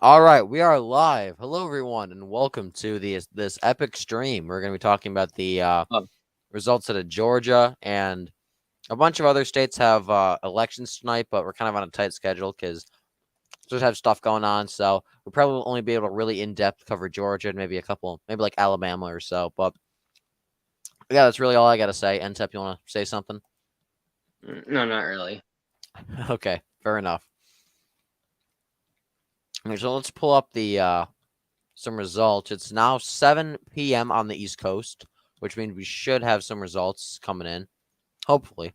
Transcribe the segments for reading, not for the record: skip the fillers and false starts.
All right, we are live. Hello, everyone, and welcome to this epic stream. We're going to be talking about the Oh, results out of Georgia, and a bunch of other states have elections tonight, but we're kind of on a tight schedule because just have stuff going on. So we'll probably only be able to really in depth cover Georgia and maybe a couple, maybe like Alabama or so. But yeah, that's really all I got to say. NTEP, you want to say something? no, not really. Okay, fair enough. Okay, so let's pull up the some results. It's now 7 p.m. on the East Coast, which means we should have some results coming in. Hopefully.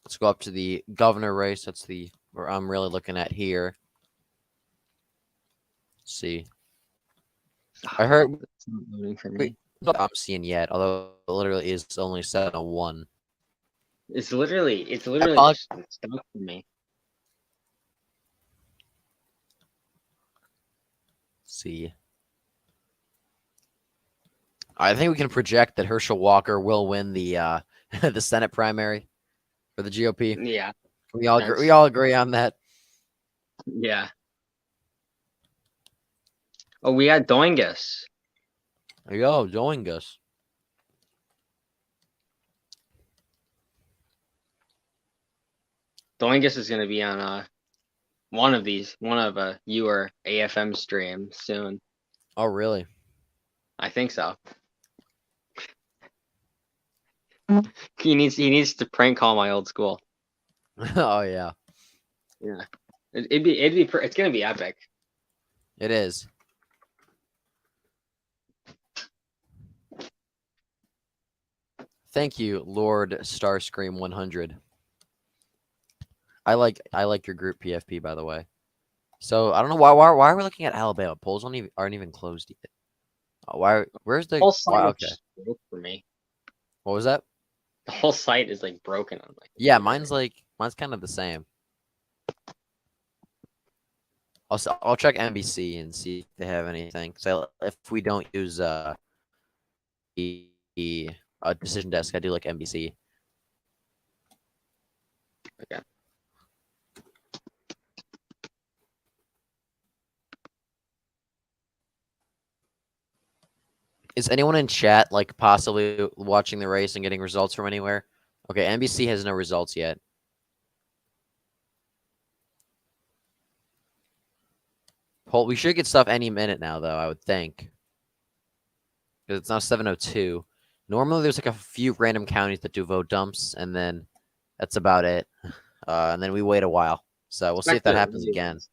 Let's go up to the governor race. That's the where I'm really looking at here. Let's see. I heard It's not loading for wait, me. not I'm seeing yet, although it literally is only 7:01. It's I literally apologize. just stuck for me. See. I think we can project that Herschel Walker will win the the Senate primary for the GOP. Yeah, We that's all agree on that. yeah. Oh, we had Doingus. There you go, Doingus. Doingus is gonna be on one of you or AFM stream soon. Oh, really? I think so. He needs to prank call my old school. Oh, yeah. Yeah, it's gonna be epic. It is. Thank you, Lord Starscream 100. I like your group PFP, by the way. So I don't know why are we looking at Alabama? Polls aren't even closed yet. Where's The the whole why? site Okay, just broke for me. what was that? The whole site is like broken on my Yeah, computer. mine's kind of the same. I'll check NBC and see if they have anything. So if we don't use the decision desk, I do like NBC. Okay. Is anyone in chat like possibly watching the race and getting results from anywhere? Okay, NBC has no results yet. We should get stuff any minute now, though, I would think. Because it's now 7:02. Normally, there's like a few random counties that do vote dumps, and then that's about it. And then we wait a while. So we'll see if Expect that the happens early again. ones.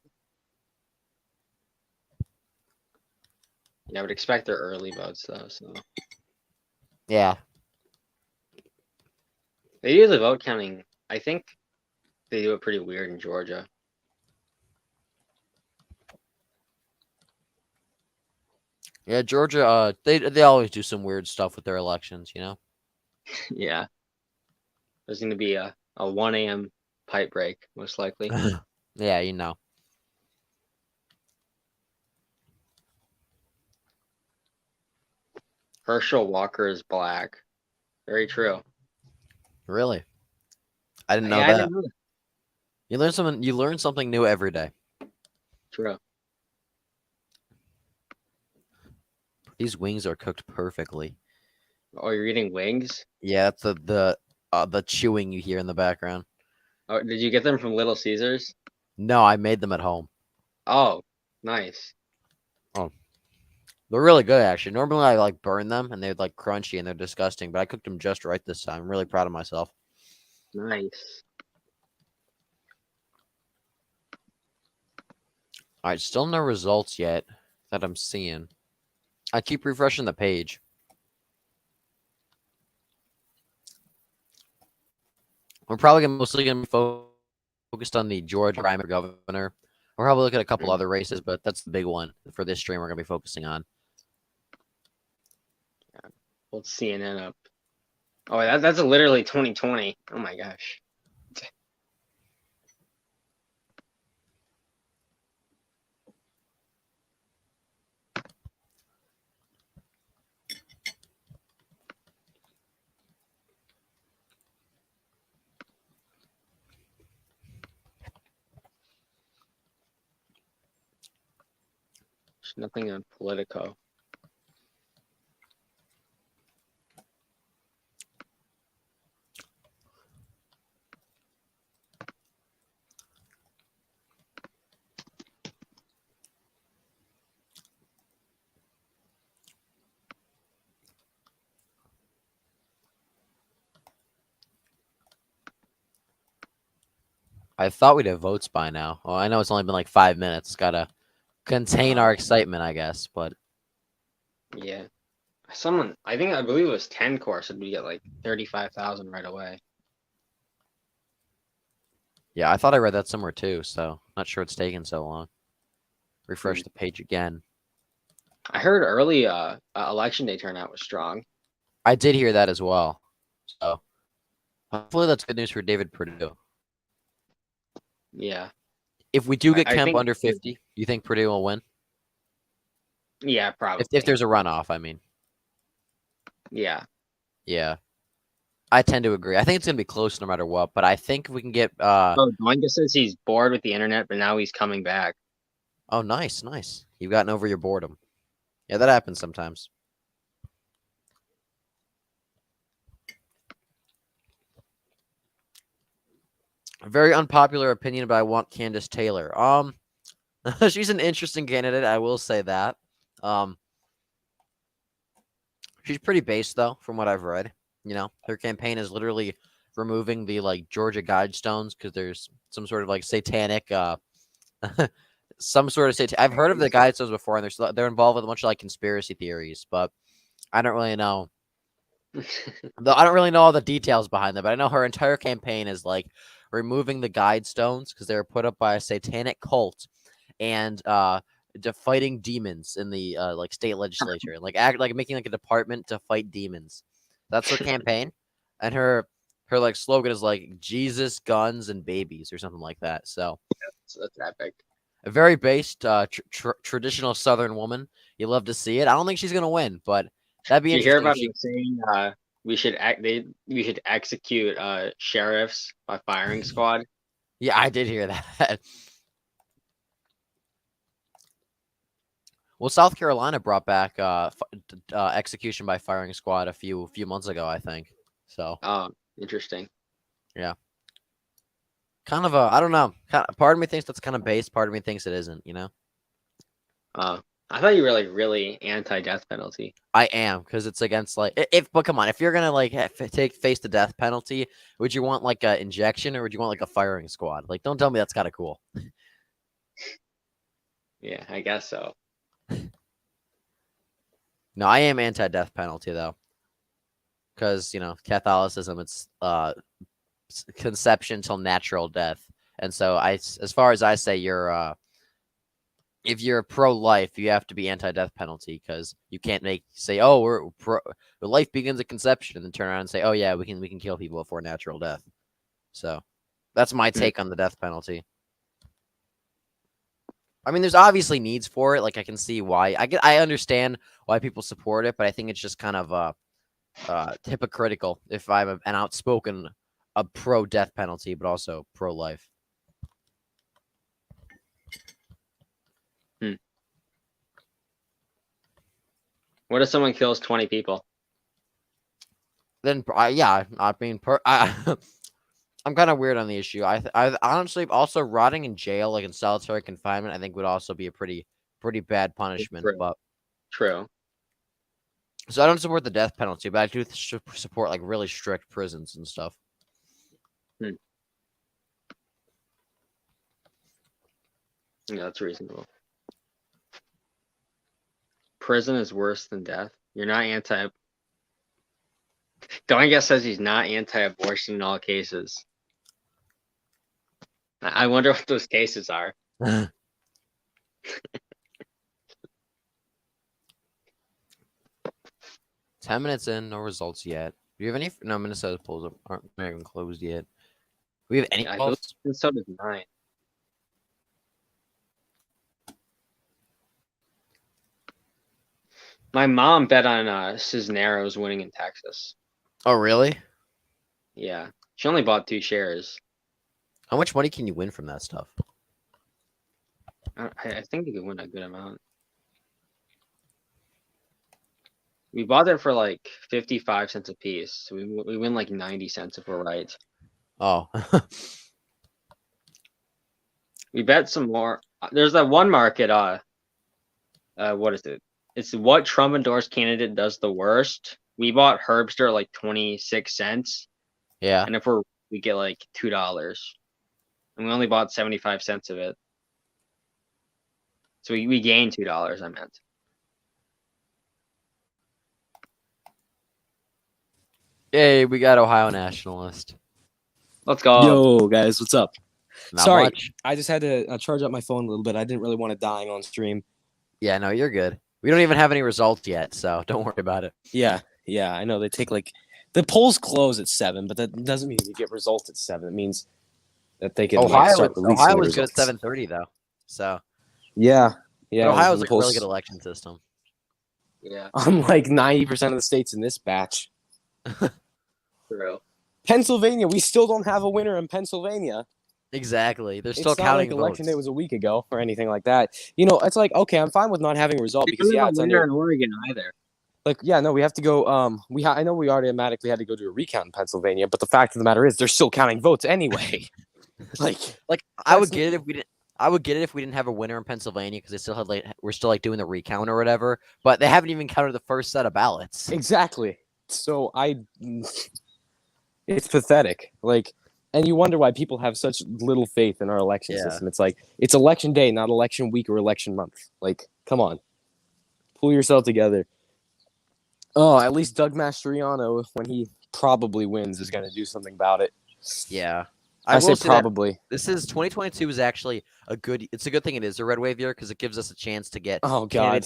Yeah, I would expect their early votes though. So Yeah. they do the vote counting. I think they do it pretty weird in Georgia. Yeah, Georgia, they always do some weird stuff with their elections, you know? Yeah, there's going to be a 1 a.m. pipe break most likely. Yeah, you know. Herschel Walker is black. Very true. Really? I didn't know Yeah, I that. didn't know that. You learn something new every day. True. These wings are cooked perfectly. Oh, you're eating wings? Yeah, that's the chewing you hear in the background. Oh, did you get them from Little Caesars? No, I made them at home. Oh, nice. Oh, they're really good actually. Normally I like burn them and they're like crunchy and they're disgusting, but I cooked them just right this time. I'm really proud of myself. Nice. All right, still no results yet that I'm seeing. I keep refreshing the page. We're probably mostly gonna be focused on the Georgia primary governor. We'll probably look at a couple Mm. other races, but that's the big one for this stream we're gonna be focusing on. Hold CNN up. Oh, that's literally 2020. Oh my gosh. Nothing on Politico. I thought we'd have votes by now. Well, I know it's only been like 5 minutes. Gotta contain our excitement, I guess. But Yeah. I believe it was 10 course, and we get like 35,000 right away. yeah, I thought I read that somewhere too. So not sure it's taking so long. Refresh the page again. I heard early election day turnout was strong. I did hear that as well. So hopefully that's good news for David Perdue. Yeah. If we do get I Kemp think, under 50, you think Purdue will win? yeah, probably. If there's a runoff, I mean. Yeah. Yeah. I tend to agree. I think it's gonna be close no matter what, but I think if we can get Oh, Doinga says he's bored with the internet, but now he's coming back. oh nice, nice. You've gotten over your boredom. Yeah, that happens sometimes. A very unpopular opinion, but I want Candace Taylor. She's an interesting candidate, I will say that. Um she's pretty based though, from what I've read. You know, her campaign is literally removing the like Georgia Guidestones because there's some sort of like satanic some sort of I've heard of the Guidestones before, and they're involved with a bunch of like conspiracy theories, but I don't really know. I don't really know all the details behind them, but I know her entire campaign is like removing the Guidestones because they were put up by a satanic cult, and fighting demons in the like state legislature, and like act like making like a department to fight demons. That's her campaign, and her like slogan is like Jesus, guns, and babies or something like that. So that's epic. a very based traditional Southern woman. You love to see it. I don't think she's gonna win, but that'd be Did you hear interesting. about them saying we should execute sheriffs by firing squad? Yeah, I did hear that. Well, South Carolina brought back execution by firing squad a few months ago, I think. So Oh, interesting. yeah, kind of a I don't know. Part of me thinks that's kind of based. Part of me thinks it isn't. You know. I thought you were like really anti-death penalty. I am because it's against like if but come on, if you're gonna like face the death penalty, would you want like a injection or would you want like a firing squad? Like, don't tell me that's kind of cool. Yeah, I guess so. No, I am anti-death penalty though, because you know Catholicism, it's conception till natural death, and so as far as I say, you're if you're pro-life, you have to be anti-death penalty because you can't say, oh, we're pro life begins at conception, and then turn around and say, oh yeah, we can kill people before natural death. So that's my take on the death penalty. I mean, there's obviously needs for it. Like I can see why I understand why people support it, but I think it's just kind of hypocritical if I'm an outspoken pro-death penalty, but also pro-life. What if someone kills 20 people? Then yeah, I mean, I'm kind of weird on the issue. I honestly also rotting in jail, like in solitary confinement, I think would also be a pretty bad punishment. True. But True. so I don't support the death penalty, but I do support like really strict prisons and stuff. Yeah, that's reasonable. Prison is worse than death. You're not anti. Doinga says he's not anti-abortion in all cases. I wonder what those cases are. 10 minutes in, no results yet. Do you have any? No, Minnesota polls aren't even closed yet. Do we have any I polls? Minnesota's 9. My mom bet on Cisneros winning in Texas. Oh, really? Yeah, she only bought 2 shares. How much money can you win from that stuff? I think you could win a good amount. We bought it for like 55 cents a piece. So we win like 90 cents if we're right. Oh, We bet some more. There's that one market. What is it? It's what Trump endorsed candidate does the worst. We bought Herbster at like 26 cents, yeah. and we get like $2, and we only bought 75 cents of it. So we gained $2. I meant. Hey, we got Ohio Nationalist. Let's go. Yo, guys, what's up? Not Sorry. much. I just had to charge up my phone a little bit. I didn't really want it dying on stream. Yeah, no, you're good. We don't even have any results yet, so don't worry about it. Yeah, I know they take the polls close at 7, but that doesn't mean you get results at 7. It means that they can start releasing Ohio the was good at results. 7:30 though. So Yeah. but Ohio's the like a really polls- good election system. Yeah, Unlike 90% of the states in this batch. true. Pennsylvania, we still don't have a winner in Pennsylvania. Exactly. They're still It's not counting like election votes. day was a week ago or anything like that. You know, it's like, okay, I'm fine with not having a result because Because it's winner under in Oregon either. like, yeah, no, we have to go. I know we automatically had to go do a recount in Pennsylvania, but the fact of the matter is, they're still counting votes anyway. like, I would that's get it if we didn't. I would get it if we didn't have a winner in Pennsylvania because they still had we're still like doing the recount or whatever. But they haven't even counted the first set of ballots. exactly. So it's pathetic. Like, and you wonder why people have such little faith in our election Yeah. system. It's like it's election day, not election week or election month. Like, come on, pull yourself together. Oh, at least Doug Mastriano, when he probably wins, is going to do something about it. Yeah, I will say say that probably. this is 2022 is actually a good. It's a good thing it is a red wave year because it gives us a chance to get Oh God.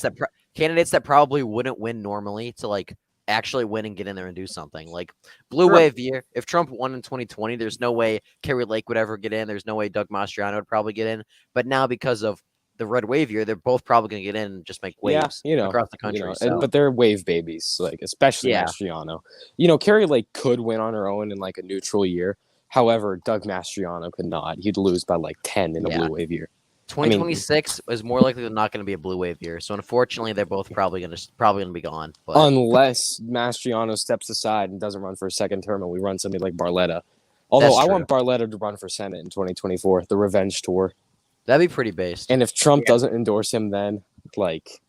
candidates that probably wouldn't win normally to like actually win and get in there and do something. Like blue Sure. wave year. If Trump won in 2020, there's no way Kerry Lake would ever get in. There's no way Doug Mastriano would probably get in. But now because of the red wave year, they're both probably going to get in and just make waves across the country. So. But they're wave babies, like especially Yeah. Mastriano. You know, Carrie Lake could win on her own in like a neutral year. However, Doug Mastriano could not. He'd lose by like 10 in a Yeah. blue wave year. 2026 is more likely than not going to be a blue wave year. So unfortunately, they're both probably going to be gone. But Unless Mastriano steps aside and doesn't run for a second term and we run somebody like Barletta. Although That's I true. want Barletta to run for Senate in 2024, the revenge tour. that'd be pretty based. And if Trump Yeah. doesn't endorse him, then like,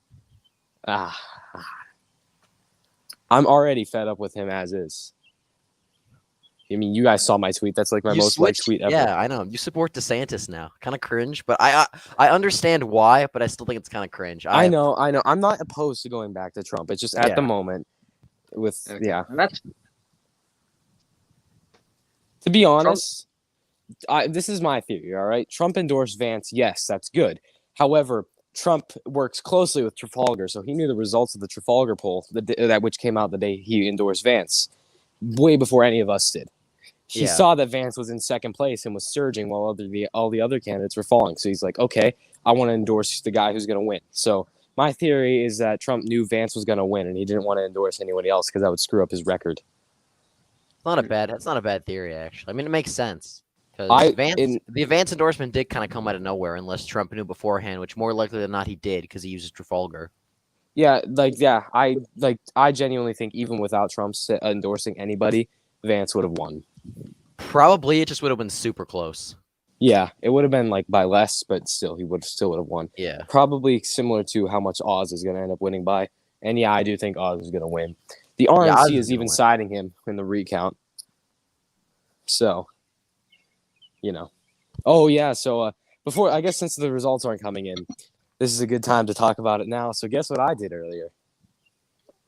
I'm already fed up with him as is. I mean, you guys saw my tweet. That's like my You most liked switched- tweet ever. Yeah, I know. You support DeSantis now. Kind of cringe, but I understand why, but I still think it's kind of cringe. I know. I'm not opposed to going back to Trump. It's just at the Yeah. moment, with Okay. yeah. And that's To be honest, this is my theory. All right, Trump endorsed Vance. Yes, that's good. However, Trump works closely with Trafalgar, so he knew the results of the Trafalgar poll that which came out the day he endorsed Vance, way before any of us did. He Yeah. saw that Vance was in second place and was surging while all the other candidates were falling. So he's like, okay, I want to endorse the guy who's going to win. So my theory is that Trump knew Vance was going to win, and he didn't want to endorse anybody else because that would screw up his record. That's not a bad theory actually. I mean, it makes sense because the Vance endorsement did kind of come out of nowhere unless Trump knew beforehand, which more likely than not he did because he uses Trafalgar. I genuinely think even without Trump endorsing anybody, Vance would have won. Probably it just would have been super close. Yeah, it would have been like by less, but still, he would have won. Yeah. Probably similar to how much Oz is going to end up winning by. And yeah, I do think Oz is going to win. The Oz RNC is is gonna even win. siding him in the recount. So, you know. Oh yeah, so before I guess since the results aren't coming in, this is a good time to talk about it now. So guess what I did earlier?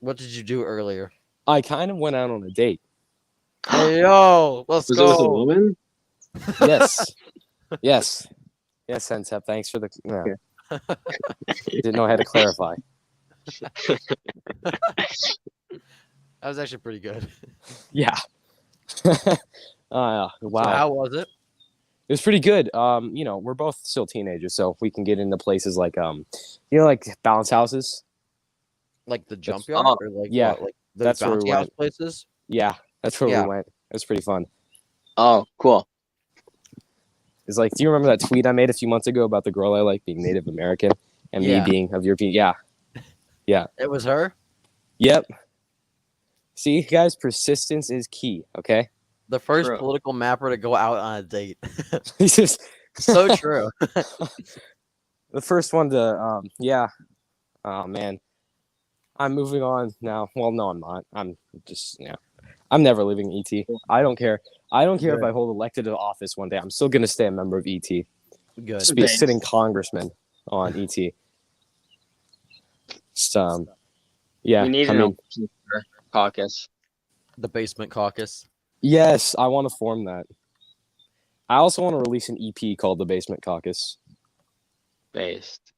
What did you do earlier? I kind of went out on a date. Hey yo, let's was it with a go. woman? Yes. Yes, Sensep. Thanks for the. Yeah. Didn't know how to clarify. That was actually pretty good. Yeah. Wow. So how was it? It was pretty good. You know, we're both still teenagers, so we can get into places like like bounce houses. Like the jump oh, yard or like yeah, what, like the that's where we bouncy house went. places? Yeah, that's where Yeah. we went. It was pretty fun. Oh, cool. It's like, do you remember that tweet I made a few months ago about the girl I like being Native American and Yeah. me being of European? Yeah. It was her? Yep. See, guys, persistence is key. Okay. The first True. political mapper to go out on a date. He's just So true. the first one to yeah. Oh man. I'm moving on now. Well, no, I'm not. I'm just I'm never leaving ET. I don't care. I don't care if Good. I hold elected to office one day. I'm still gonna stay a member of ET. Good. Just be a Thanks. sitting congressman on ET. Just, yeah. We need I an mean, election for caucus. The basement caucus. yes, I want to form that. I also want to release an EP called The Basement Caucus. Based.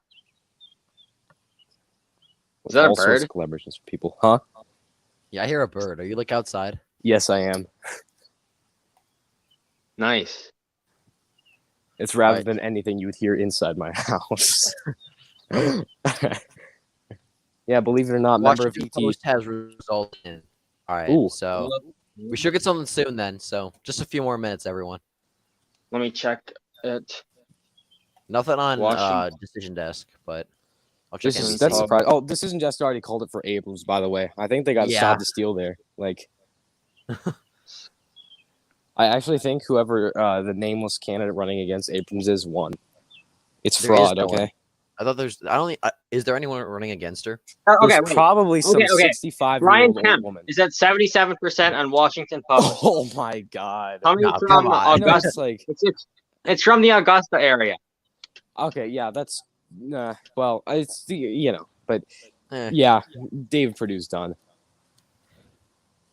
With Is that a all sorts bird? of collaborations with people. Huh? Yeah, I hear a bird. Are you like outside? Yes, I am. Nice. It's rather Right. than anything you would hear inside my house. Yeah, believe it or not, member of Washington ET. Post has results in. All right. Ooh. So we should get something soon then. So just a few more minutes, everyone. Let me check it. Nothing on Washington. decision desk, but I'll check This in. is and that's see. surprising. Oh, Decision Just already called it for Abrams, by the way. I think they got Yeah. shot to steal there. Like, I actually think whoever the nameless candidate running against Abrams is won. It's There is fraud, no one. okay? I thought there's. I don't. Is there anyone running against her? Okay, There's probably some Okay. 65-year-old Ryan old Kemp woman. is at 77% on Washington Post. Oh my god! Coming No, from come on. I know Augusta. it's like It's from the Augusta area. okay, yeah, that's well, it's the but Eh. yeah, David Perdue's done.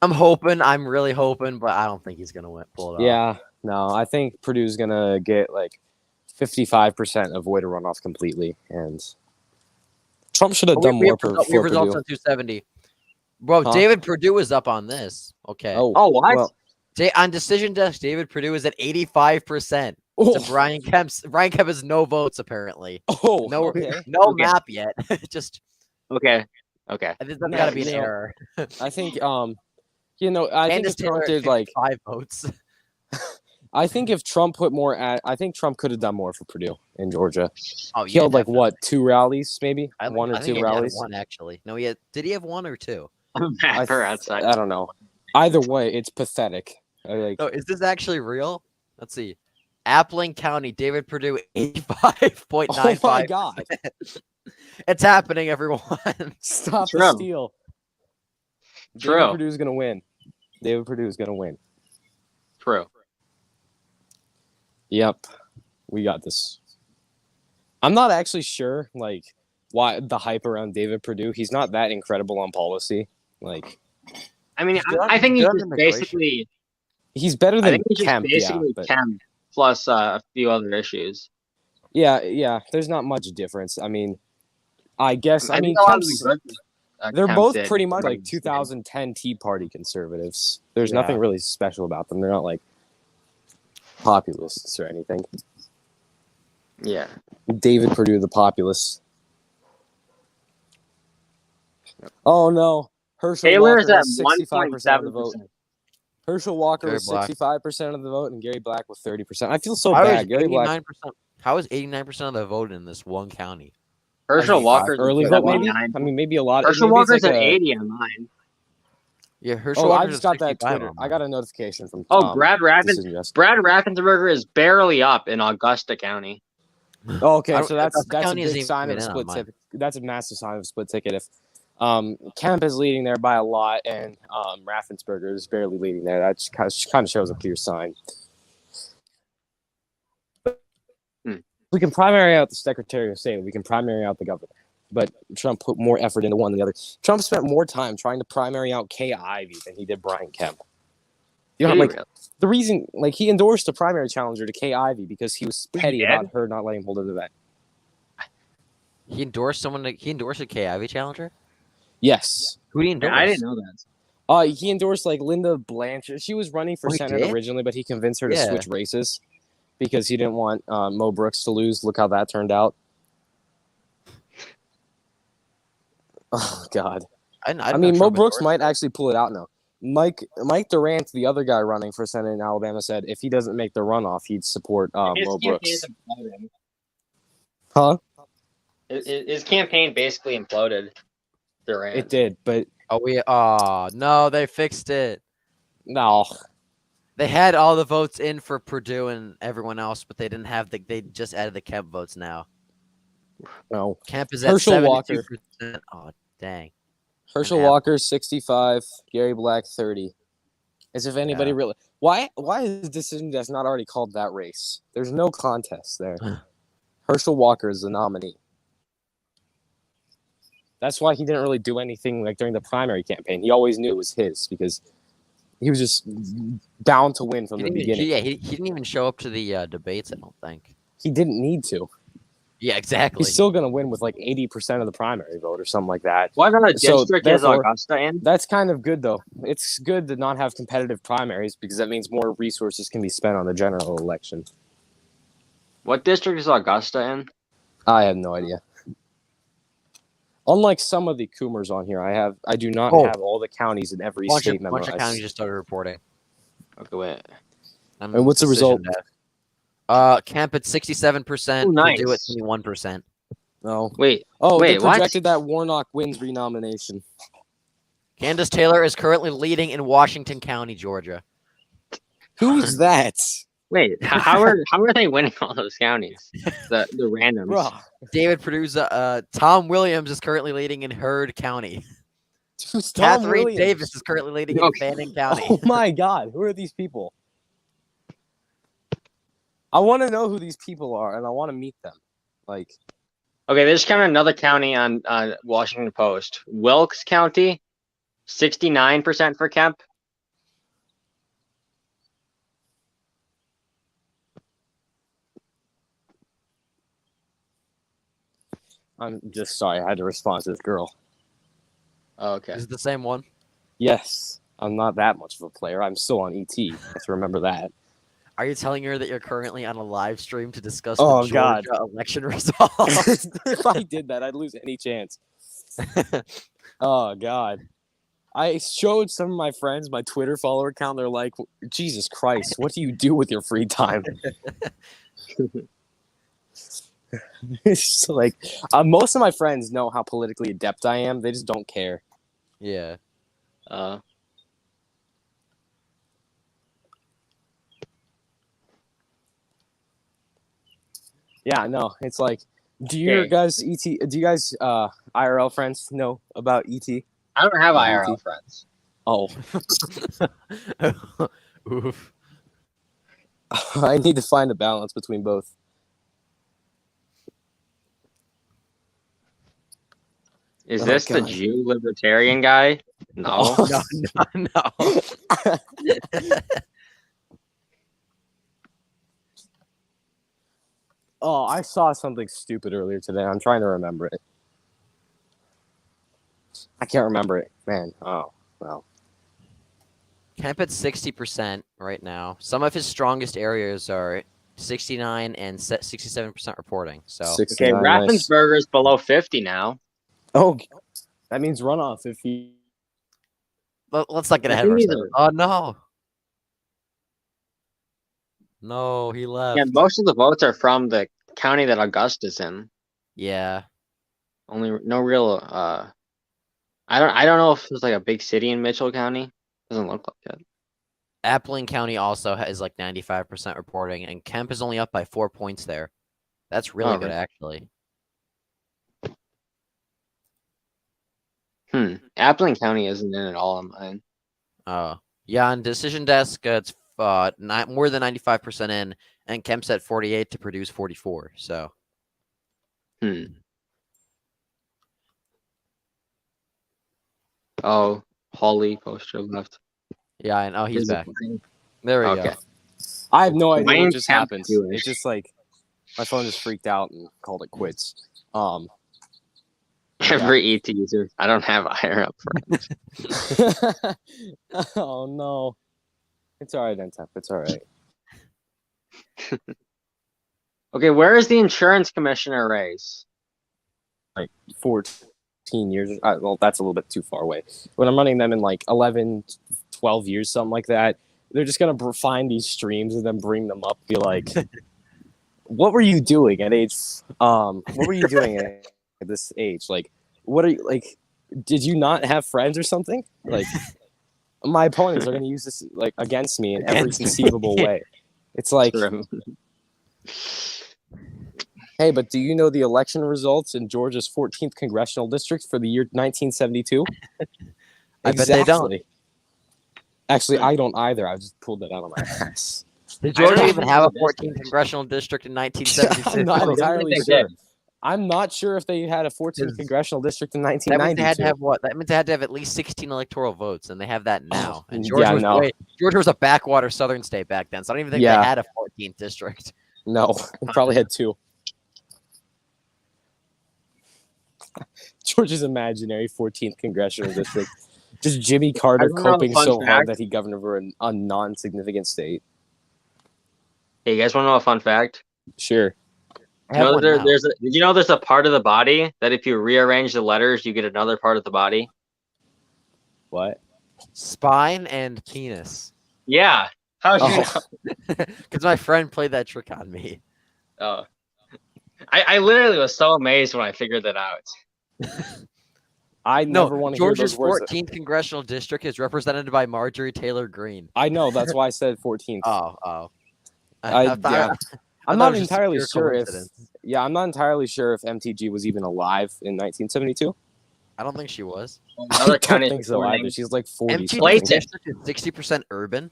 I'm hoping. I'm really hoping, but I don't think he's gonna pull it off. Yeah, no, I think Purdue's gonna get like 55% avoid a runoff completely, and Trump should have Oh, done we more have, we for have results Purdue. on 270. Bro, Huh? David Perdue is up on this. Okay. Oh, what? Well, On decision desk, David Perdue is at 85%. oh, To Brian Kemp has no votes apparently. oh, No, okay. no Okay. map yet. Just Okay. I think that's No, got to be an you know, error. I think I think Candace if Trump Taylor did like 5 votes. I think if Trump put more at I think Trump could have done more for Purdue in Georgia. Oh, He held like what, 2 rallies maybe? I think- One or I think two he had rallies? one actually. No, did he have one or two? Mapper outside. I don't know. Either way, it's pathetic. Like No, is this actually real? Let's see. Appling County, David Perdue, 85.95. oh my god. It's happening, everyone. Stop True. the steal. True. David Purdue's gonna win. David Perdue is gonna win. True. Yep. We got this. I'm not actually sure like why the hype around David Perdue. He's not that incredible on policy. Like I mean, He's good on- I think he's he's good on just immigration. basically. he's better I than think he's just Kemp, yeah, basically but Kemp plus a few other issues. yeah, there's not much difference. I mean, I guess I mean think a lot of Kemp's, the good, they're Kemp both did pretty much were like the same. 2010 Tea Party conservatives. There's Yeah. nothing really special about them. They're not like populists or anything. Yeah. David Perdue, the populist. Oh no, Herschel Taylor's Walker at has 65% of the vote. 1.7%. Herschel Walker Gary with Black. 65% of the vote, and Gary Black with 30%. I feel so How is bad. Gary Black 89%? How is 89% of the vote in this one county? Herschel think Walker's early at vote, maybe. 79. I mean, maybe a lot. Herschel maybe it's Walker's like at a- 80 on mine. Yeah, Herschel Oh, Walker's I just at got that 65 Twitter. on I got a notification from. Oh, Brad Brad Raffensperger is barely up in Augusta County. Oh, okay, I so don't- that's Augusta a County isn't big even sign of a in on split mine. ticket. That's a massive sign of a split ticket. If Kemp is leading there by a lot, and Raffensperger is barely leading there, that just kind of shows a clear sign. We can primary out the Secretary of State. We can primary out the governor. But Trump put more effort into one than the other. Trump spent more time trying to primary out Kay Ivey than he did Brian Kemp. You know, Did he like really? the reason, like he endorsed a primary challenger to Kay Ivey because he was petty did? about her not letting him hold an event. He endorsed someone. He endorsed a KIV challenger. Yes. Who did he endorse? I didn't know that. He endorsed like Linda Blanchard. She was running for Oh, he Senate did? originally, but he convinced her to Yeah. switch races because he didn't want Mo Brooks to lose. Look how that turned out. Oh God. I I mean, Mo Brooks might actually pull it out now. Mike Durant, the other guy running for Senate in Alabama, said if he doesn't make the runoff, he'd support His Mo campaign Brooks. imploded. Huh? His campaign basically imploded. Durant. It did, but Oh no, they fixed it. No. They had all the votes in for Purdue and everyone else, but they didn't have they just added the Kemp votes now. No. Kemp is at Herschel Walker. 72%. Oh dang. Herschel Apple. Walker 65, Gary Black 30. As if anybody Yeah. really why is Decision Desk not already called that race? There's no contest there. Herschel Walker is the nominee. That's why he didn't really do anything like during the primary campaign. He always knew it was his because he was just bound to win from He the didn't even, beginning. he didn't even show up to the debates, I don't think. He didn't need to. Yeah, exactly. He's still going to win with like 80% of the primary vote or something like that. What kind of So, district is therefore- Augusta in? That's kind of good, though. It's good to not have competitive primaries because that means more resources can be spent on the general election. What district is Augusta in? I have no idea. Unlike some of the Coomers on here, I do not Oh. have all the counties in every bunch state of, bunch of memorized. counties just started reporting. Okay, wait. And what's the result? Kemp at 67%, Oh, nice. Purdue at 21%. No. Wait, Oh, Wait, they what? projected that Warnock wins renomination. Candace Taylor is currently leading in Washington County, Georgia. Who's that? wait. How are they winning all those counties? The randoms. Bro, David Purdue's Tom Williams is currently leading in Heard County. who's Tom Catherine Williams? Davis is currently leading in Okay. Fannin County. Oh my God, who are these people? I want to know who these people are, and I want to meet them. Like, Okay, they just counted another county on Washington Post. Wilkes County, 69% for Kemp. I'm just sorry, I had to respond to this girl. Oh, okay. Is it the same one? Yes, I'm not that much of a player. I'm still on ET. You have to remember that. Are you telling her that you're currently on a live stream to discuss Oh, the God. Georgia election results? If I did that, I'd lose any chance. Oh God. I showed some of my friends my Twitter follower account. They're like, Jesus Christ, what do you do with your free time? It's just like most of my friends know how politically adept I am. They just don't care. Yeah. Yeah, no, it's like, do you Okay. guys IRL friends know about ET? I don't have Oh, IRL ET. friends. Oh, Oof. I need to find a balance between both. Is Oh, this the God. Jew libertarian guy? No. Oh. No. Oh, I saw something stupid earlier today. I'm trying to remember it. I can't remember it, man. Oh, well. Kemp at 60% right now. Some of his strongest areas are 69 and 67% reporting. So Okay, 69, nice. Raffensperger's below 50 now. Oh, that means runoff if he. let's not get I ahead of think ourselves. Oh no. No, he left. Yeah, most of the votes are from the county that Augusta's in. Yeah. Only no real I don't know if there's like a big city in Mitchell County. Doesn't look like it. Appling County also is like 95% reporting, and Kemp is only up by 4 points there. That's really Oh, good, really? actually. Appling County isn't in at all on mine. Yeah, on Decision Desk, it's more than 95% in, and Kemp's at 48 to produce 44. So Oh, Hawley poster left. yeah, I know he's Is it back. fine? There we Okay. go. I have no idea what Mine's just Kemp happened. Jewish. It's just like my phone just freaked out and called it quits. Every ET user. I don't have IRL friends. Oh no. It's all right, Entep. It's all right. Okay, where is the insurance commissioner race? 14 years. Well, that's a little bit too far away. When I'm running them in like 11, 12 years, something like that, they're just going to find these streams and then bring them up. Be like, what were you doing at age? What were you doing at this age? Like, what are you like? Did you not have friends or something? Like, my opponents are going to use this like against me in every Against me. conceivable way. It's like, True. hey, but do you know the election results in Georgia's 14th congressional district for the year 1972? I bet they don't. Actually, I don't either. I just pulled that out of my ass. Did I don't Georgia know even if have a they 14th congressional district in I'm 1972? not I don't entirely think they sure. did. I'm not sure if they had a 14th Because congressional district in That means they had 1992. to have what? That means they had to have at least 16 electoral votes, and they have that now. And yeah, Georgia was no. Georgia was a backwater southern state back then, so I don't even think Yeah. they had a 14th district. No, they probably had 2. Georgia's imaginary 14th congressional district. Just Jimmy Carter don't know, coping fun so hard fact. that he governed over a non-significant state. Hey, you guys want to know a fun fact? Sure. I You have know, one now. did you know there's a part of the body that if you rearrange the letters, you get another part of the body? What? Spine and penis. Yeah. How'd you Oh. know? Because my friend played that trick on me. Oh. I literally was so amazed when I figured that out. I No, never want to hear Georgia's those words. 14th congressional district is represented by Marjorie Taylor Greene. I know. That's why I said 14th. Oh. Yeah. thought I'm it not was just a entirely pure sure if. coincidence. Yeah, I'm not entirely sure if MTG was even alive in 1972. I don't think she was. I Another don't kind of think so either. She's like 40 MTG something. Clayton. district is 60% urban.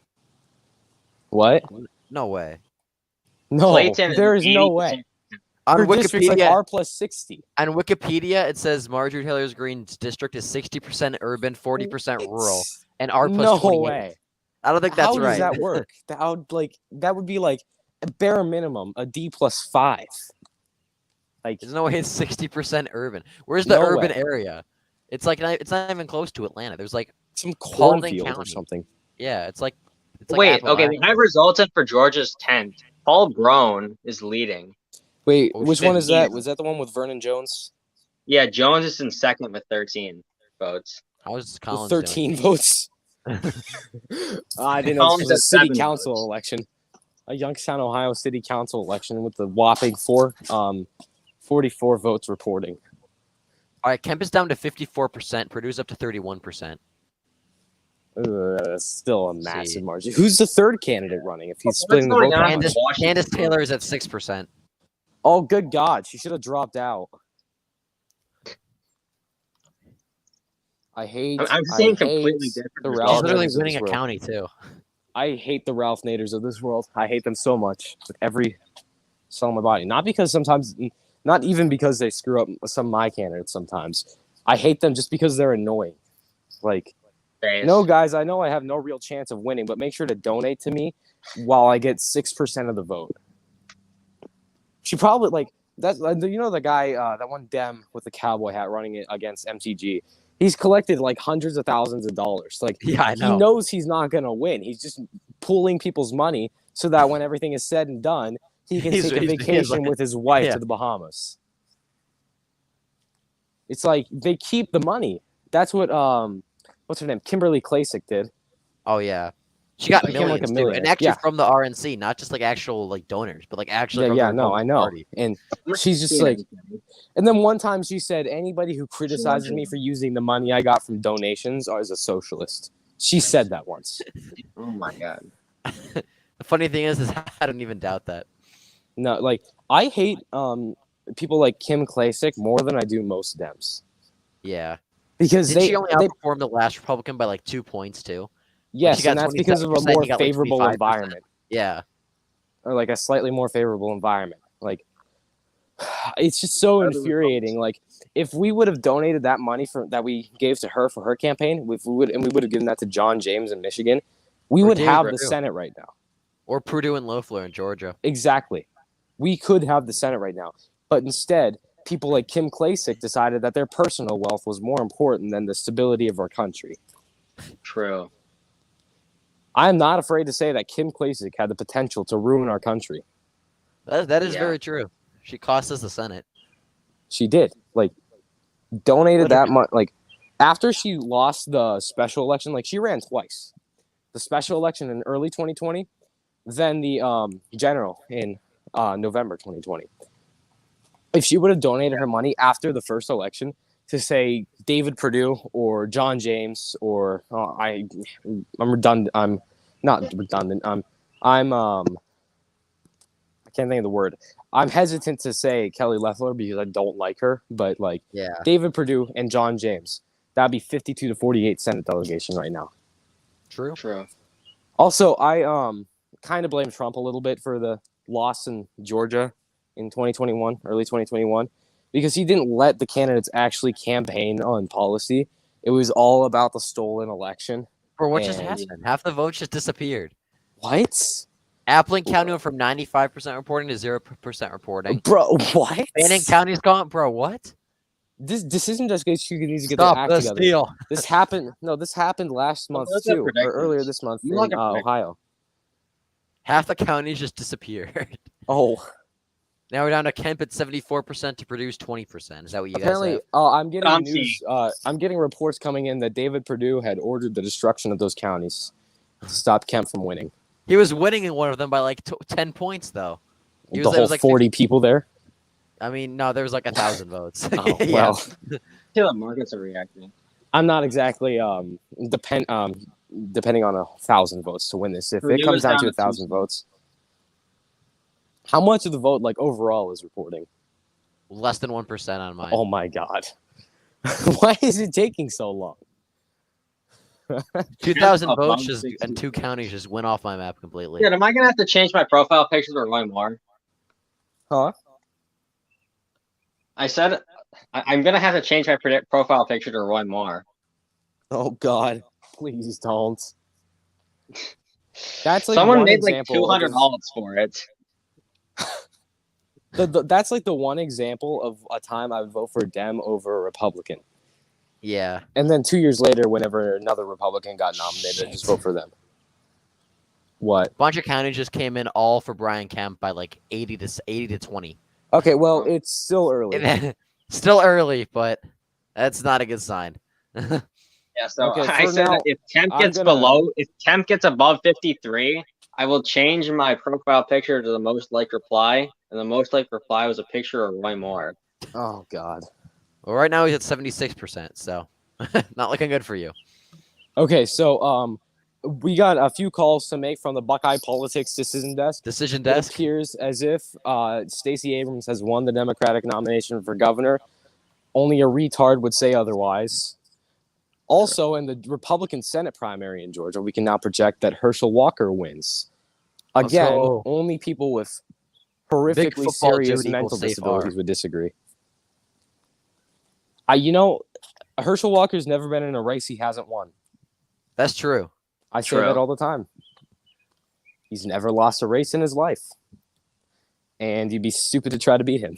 What? No way. No, Clayton is there is no 80%. way. On Her district's like Wikipedia, R plus 60. on Wikipedia, it says Marjorie Taylor Greene's district is 60% urban, 40% rural, and R plus No 28. way. I don't think that's How right. does that work? That would be like a bare minimum a D plus 5. Like There's no way it's 60% urban. Where's the No urban way. area? It's like it's not even close to Atlanta. There's like some Paulding cornfield or County. something. yeah, it's like Wait, okay, Appalachia. we have results in for Georgia's 10th. Paul Brown is leading. Wait, Oh, which shit. one is that? Was that the one with Vernon Jones? Yeah, Jones is in second with 13 votes. How is With Collins doing? 13 votes. I didn't know this Collins was a has city 7 council votes. election. A Youngstown, Ohio city council election with the whopping 44 votes reporting. All right, Kemp is down to 54%. Purdue's up to 31%. That's still a See. massive margin. Who's the third candidate running if he's What's splitting the going vote? on? that Candace, much? Washington. Candace Taylor is at 6%. Oh, good God. She should have dropped out. I hate. I'm seeing I completely hate different the results. Ralph She's literally Naders of winning this a world. county too. I hate the Ralph Naders of this world. I hate them so much with every cell in my body. Not because sometimes, not even because they screw up some of my candidates sometimes. I hate them just because they're annoying. Like, Days. no, guys, I know I have no real chance of winning, but make sure to donate to me while I get 6% of the vote. She probably, like, that's, you know, the guy, that one Dem with the cowboy hat running it against MTG. He's collected like hundreds of thousands of dollars. Like, Yeah, I he know. knows he's not going to win. He's just pooling people's money so that when everything is said and done, he can He's- take a he's vacation like- with his wife yeah. to the Bahamas. It's like they keep the money. That's what what's her name? Kimberly Klasick did. Oh yeah, she got Became, like, millions a too, and millionaire. actually Yeah. from the RNC, not just like actual like donors, but like actually. Yeah, from yeah, the no, I Republican know. Party. And she's just like, and then one time she said, anybody who criticizes me for using the money I got from donations is a socialist. She said that once. Oh my god. The funny thing is I don't even doubt that. No, like I hate people like Kim Klasick more than I do most Dems Yeah, because did she only they outperform the last Republican by like 2 points too? yes, she got and that's because of a 27%, more he got, like, favorable 25%. environment Yeah, or like a slightly more favorable environment. Like it's just so infuriating. Like if we would have donated that money that we gave to her for her campaign, if we would have given that to John James in Michigan, we Or would David have the Perdue. Senate right now. or Purdue and Loeffler in Georgia. Exactly. We could have the Senate right now. But instead, people like Kim Klasick decided that their personal wealth was more important than the stability of our country. True. I am not afraid to say that Kim Klasick had the potential to ruin our country. That is Yeah. very true. She cost us the Senate. She did. Like, donated that much. Like, after she lost the special election, like, she ran twice. The special election in early 2020, then the general in November 2020. If she would have donated her money after the first election, to say David Perdue or John James or I'm redundant. I'm not redundant. I can't think of the word. I'm hesitant to say Kelly Loeffler because I don't like her, but like Yeah. David Perdue and John James, that'd be 52 to 48 Senate delegation right now. True. True. Also, I kind of blame Trump a little bit for the loss in Georgia in 2021, early 2021, because he didn't let the candidates actually campaign on policy. It was all about the stolen election. Bro, what just And- happened? Half the votes just disappeared. What? Appling County went from 95% reporting to 0% reporting. Bro, what? Banning County's gone. Bro, what? This decision just needs to get their Stop act the together. steal. This happened. No, this happened last month those are too, or predictions. earlier this month You in look at predictions. Ohio. Half the counties just disappeared. Oh, Now we're down to Kemp at 74% to produce 20%. Is that what you apparently, guys have? I'm getting I'm news. I'm getting reports coming in that David Perdue had ordered the destruction of those counties to stop Kemp from winning. He was winning in one of them by like 10 points, though. He The was- there whole was like 40 people there. I mean, no, there was like 1,000 votes. Oh, Yeah. well, See how the markets are reacting. I'm not exactly depending on 1,000 votes to win this. If Purdue it comes is down down to to 1,000 2. votes, how much of the vote like overall is reporting? Less than 1% on mine. Oh my god. Why is it taking so long? 2,000 Above votes just 60. and 2 counties just went off my map completely. Yeah, am I gonna have to change my profile picture to Roy Moore? Huh? I said I'm gonna have to change my profile picture to Roy Moore. Oh god. Please don't. That's like Someone one made like example. $200 for it. That's like the one example of a time I would vote for a Dem over a Republican. Yeah. And then 2 years later, whenever another Republican got nominated, I just vote for them. What? Bunch of counties just came in all for Brian Kemp by like 80 to 20. Okay, well, it's still early. Still early, but that's not a good sign. Yeah, so Okay, I for said now, that if Kemp I'm gets gonna- if Kemp gets above 53, I will change my profile picture to the most liked reply, and the most liked reply was a picture of Roy Moore. Oh god. Well, right now he's at 76%, so not looking good for you. Okay, so we got a few calls to make from the Buckeye Politics Decision Desk. Decision It desk. appears as if Stacey Abrams has won the Democratic nomination for governor. Only a retard would say otherwise. Also, in the Republican Senate primary in Georgia, we can now project that Herschel Walker wins. Let's Again, go. only people with horrifically football serious dude mental equals safe disabilities R. would disagree. Herschel Walker's never been in a race he hasn't won. That's true. I say True. that all the time. He's never lost a race in his life. And you'd be stupid to try to beat him.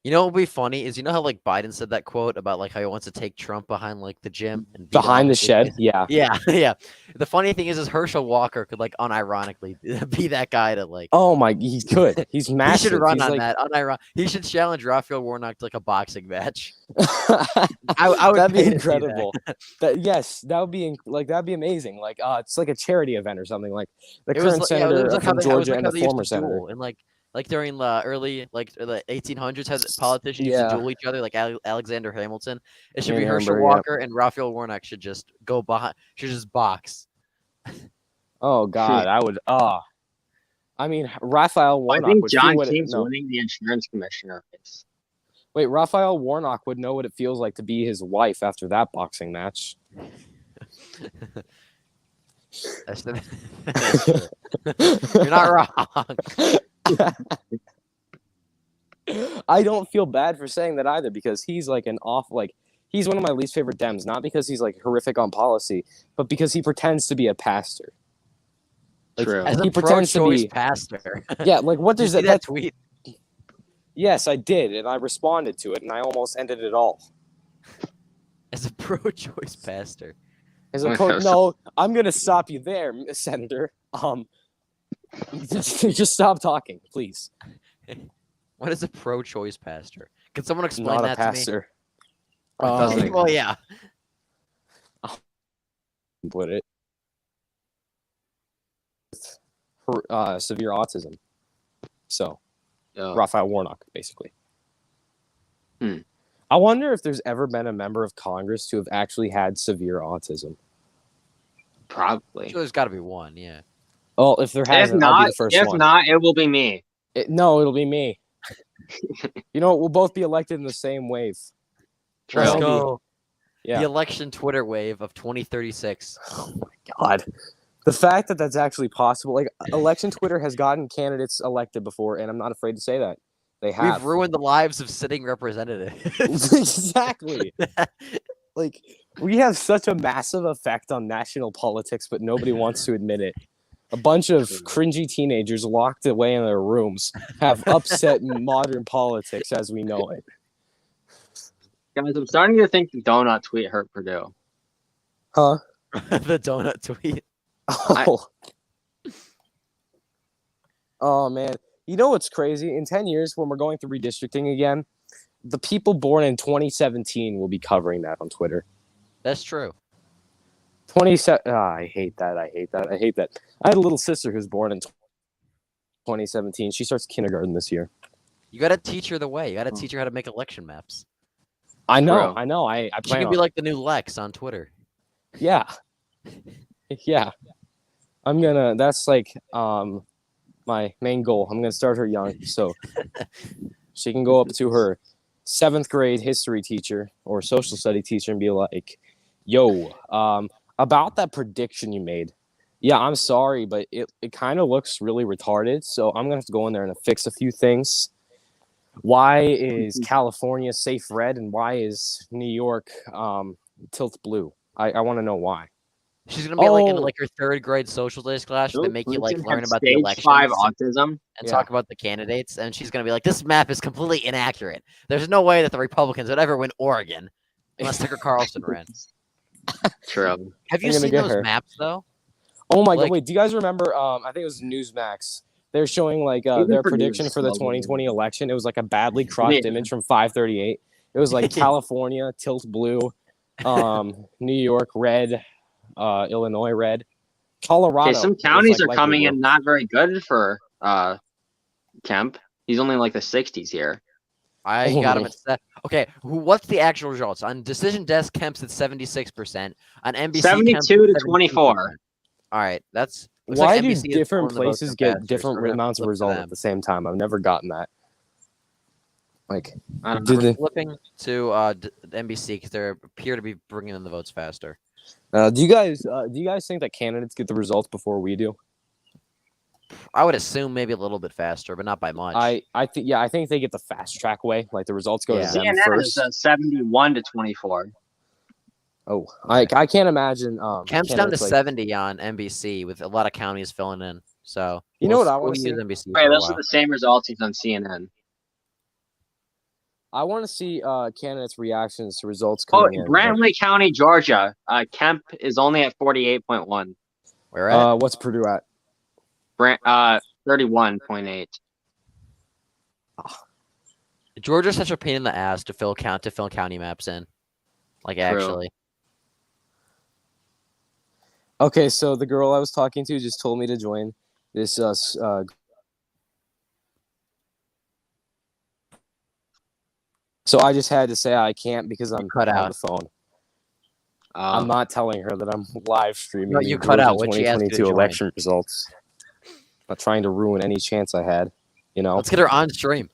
You know what would be funny is how like Biden said that quote about like how he wants to take Trump behind like the gym and beat him Behind up the with shed, it. yeah. Yeah, yeah. The funny thing is Herschel Walker could like unironically be that guy to like. Oh my, he could. He's He massive. should run He's on like, that. He should challenge Raphael Warnock to like a boxing match. I would That'd be pay to see that. incredible. That would be that'd be amazing. Like it's like a charity event or something. Like the It was current like- yeah, it senator was like how from they- it was Georgia like and how the they used former to senator. duel, and like during the early like the 1800s, had politicians used Yeah. to duel each other like Alexander Hamilton. It should Yeah, be Herschel Hamburg, yeah. Walker and Raphael Warnock should just go behind. Should just box. Oh God, I would. I mean, Raphael I Warnock think would John feel what it, King's no. winning the insurance commissioner race. Wait, Raphael Warnock would know what it feels like to be his wife after that boxing match. That's true. You're not wrong. I don't feel bad for saying that either because he's like he's one of my least favorite Dems, not because he's like horrific on policy, but because he pretends to be a pastor. Like, True. As He a pretends to pro-choice be- pastor. Yeah, like what Did you does see that? that tweet? Yes, I did, and I responded to it, and I almost ended it all. As a pro-choice pastor. As a Okay, pro, so- no, I'm gonna stop you there, Senator. Just stop talking, please. What is a pro-choice pastor? Can someone explain Not a that pastor. to me? doesn't Well, yeah. Put it. Severe autism. So, Yeah. Raphael Warnock, basically. I wonder if there's ever been a member of Congress to have actually had severe autism. Probably. Sure, there's got to be one. Yeah. Well, if there If hasn't, I'll be not, the first if one. not, it will be me. No, it'll be me. You know, we'll both be elected in the same wave. True. Let's I'll be- go. Yeah. The election Twitter wave of 2036. Oh my God. The fact that that's actually possible, like election Twitter has gotten candidates elected before, and I'm not afraid to say that. They have. We've ruined the lives of sitting representatives. Exactly. Like, we have such a massive effect on national politics, but nobody wants to admit it. A bunch of cringy teenagers locked away in their rooms have upset modern politics as we know it. Guys, I'm starting to think the donut tweet hurt Purdue. Huh? The donut tweet. Oh. Oh, man. You know what's crazy? In 10 years, when we're going through redistricting again, the people born in 2017 will be covering that on Twitter. That's true. 27. I hate that. I hate that. I hate that. I had a little sister who's born in 2017. She starts kindergarten this year. You got to teach her the way. You got to teach her how to make election maps. I know. True. I know. I She plan can on be it. like the new Lex on Twitter. Yeah. Yeah. I'm gonna that's like my main goal. I'm gonna start her young so she can go up to her 7th grade history teacher or social study teacher and be like, yo, about that prediction you made. Yeah, I'm sorry, but it kind of looks really retarded. So I'm gonna have to go in there and fix a few things. Why is California safe red and why is New York tilt blue? I want to know why. She's gonna be like in Oh. like her 3rd grade social studies class. They make you like Clinton learn had about the stage elections 5 autism. and Yeah. talk about the candidates. And she's gonna be like, "This map is completely inaccurate. There's no way that the Republicans would ever win Oregon unless Tucker Carlson ran." True. Have you I'm gonna seen get those her. maps though? Oh my Like- god! Wait, do you guys remember? I think it was Newsmax. They're showing like Even their for prediction news, for the slogan. 2020 election. It was like a badly cropped Yeah. image from 538. It was like California tilt blue, New York red, Illinois red, Colorado. Okay, some was, counties like, are light coming blue. in not very good for Kemp. He's only like the 60s here. I Oh, got him no. at what's the actual results on Decision Desk? Kemp's at 76%. On NBC, 72 Kemp's to 24. 72%. All right, that's looks Why like do NBC is different pulling the votes places in get faster, so different we're gonna amounts of flip to results them. at the same time? I've never gotten that. Like, I don't did know. they, Flipping to NBC because they appear to be bringing in the votes faster. do you guys think that candidates get the results before we do? I would assume maybe a little bit faster, but not by much. I think they get the fast track way. Like the results go Yeah. to them CNN first. is 71 to 24. Oh, I can't imagine. Kemp's down to candidates, like, 70 on NBC with a lot of counties filling in. So You know what I we'll wanna see? use NBC Right, for a those are while. the same results he's on CNN. I want to see candidates' reactions to results Oh, coming in. Brantley County, Georgia. Kemp is only at 48.1. Where at? What's Purdue at? 31.8. Georgia's such a pain in the ass to fill county maps in. Like actually. Okay, so the girl I was talking to just told me to join this. So I just had to say I can't because I'm cut on out. the phone. I'm not telling her that I'm live streaming. No, the you cut Georgia out when she asked you to 2022 join. election results. Not trying to ruin any chance I had. You know. Let's get her on stream.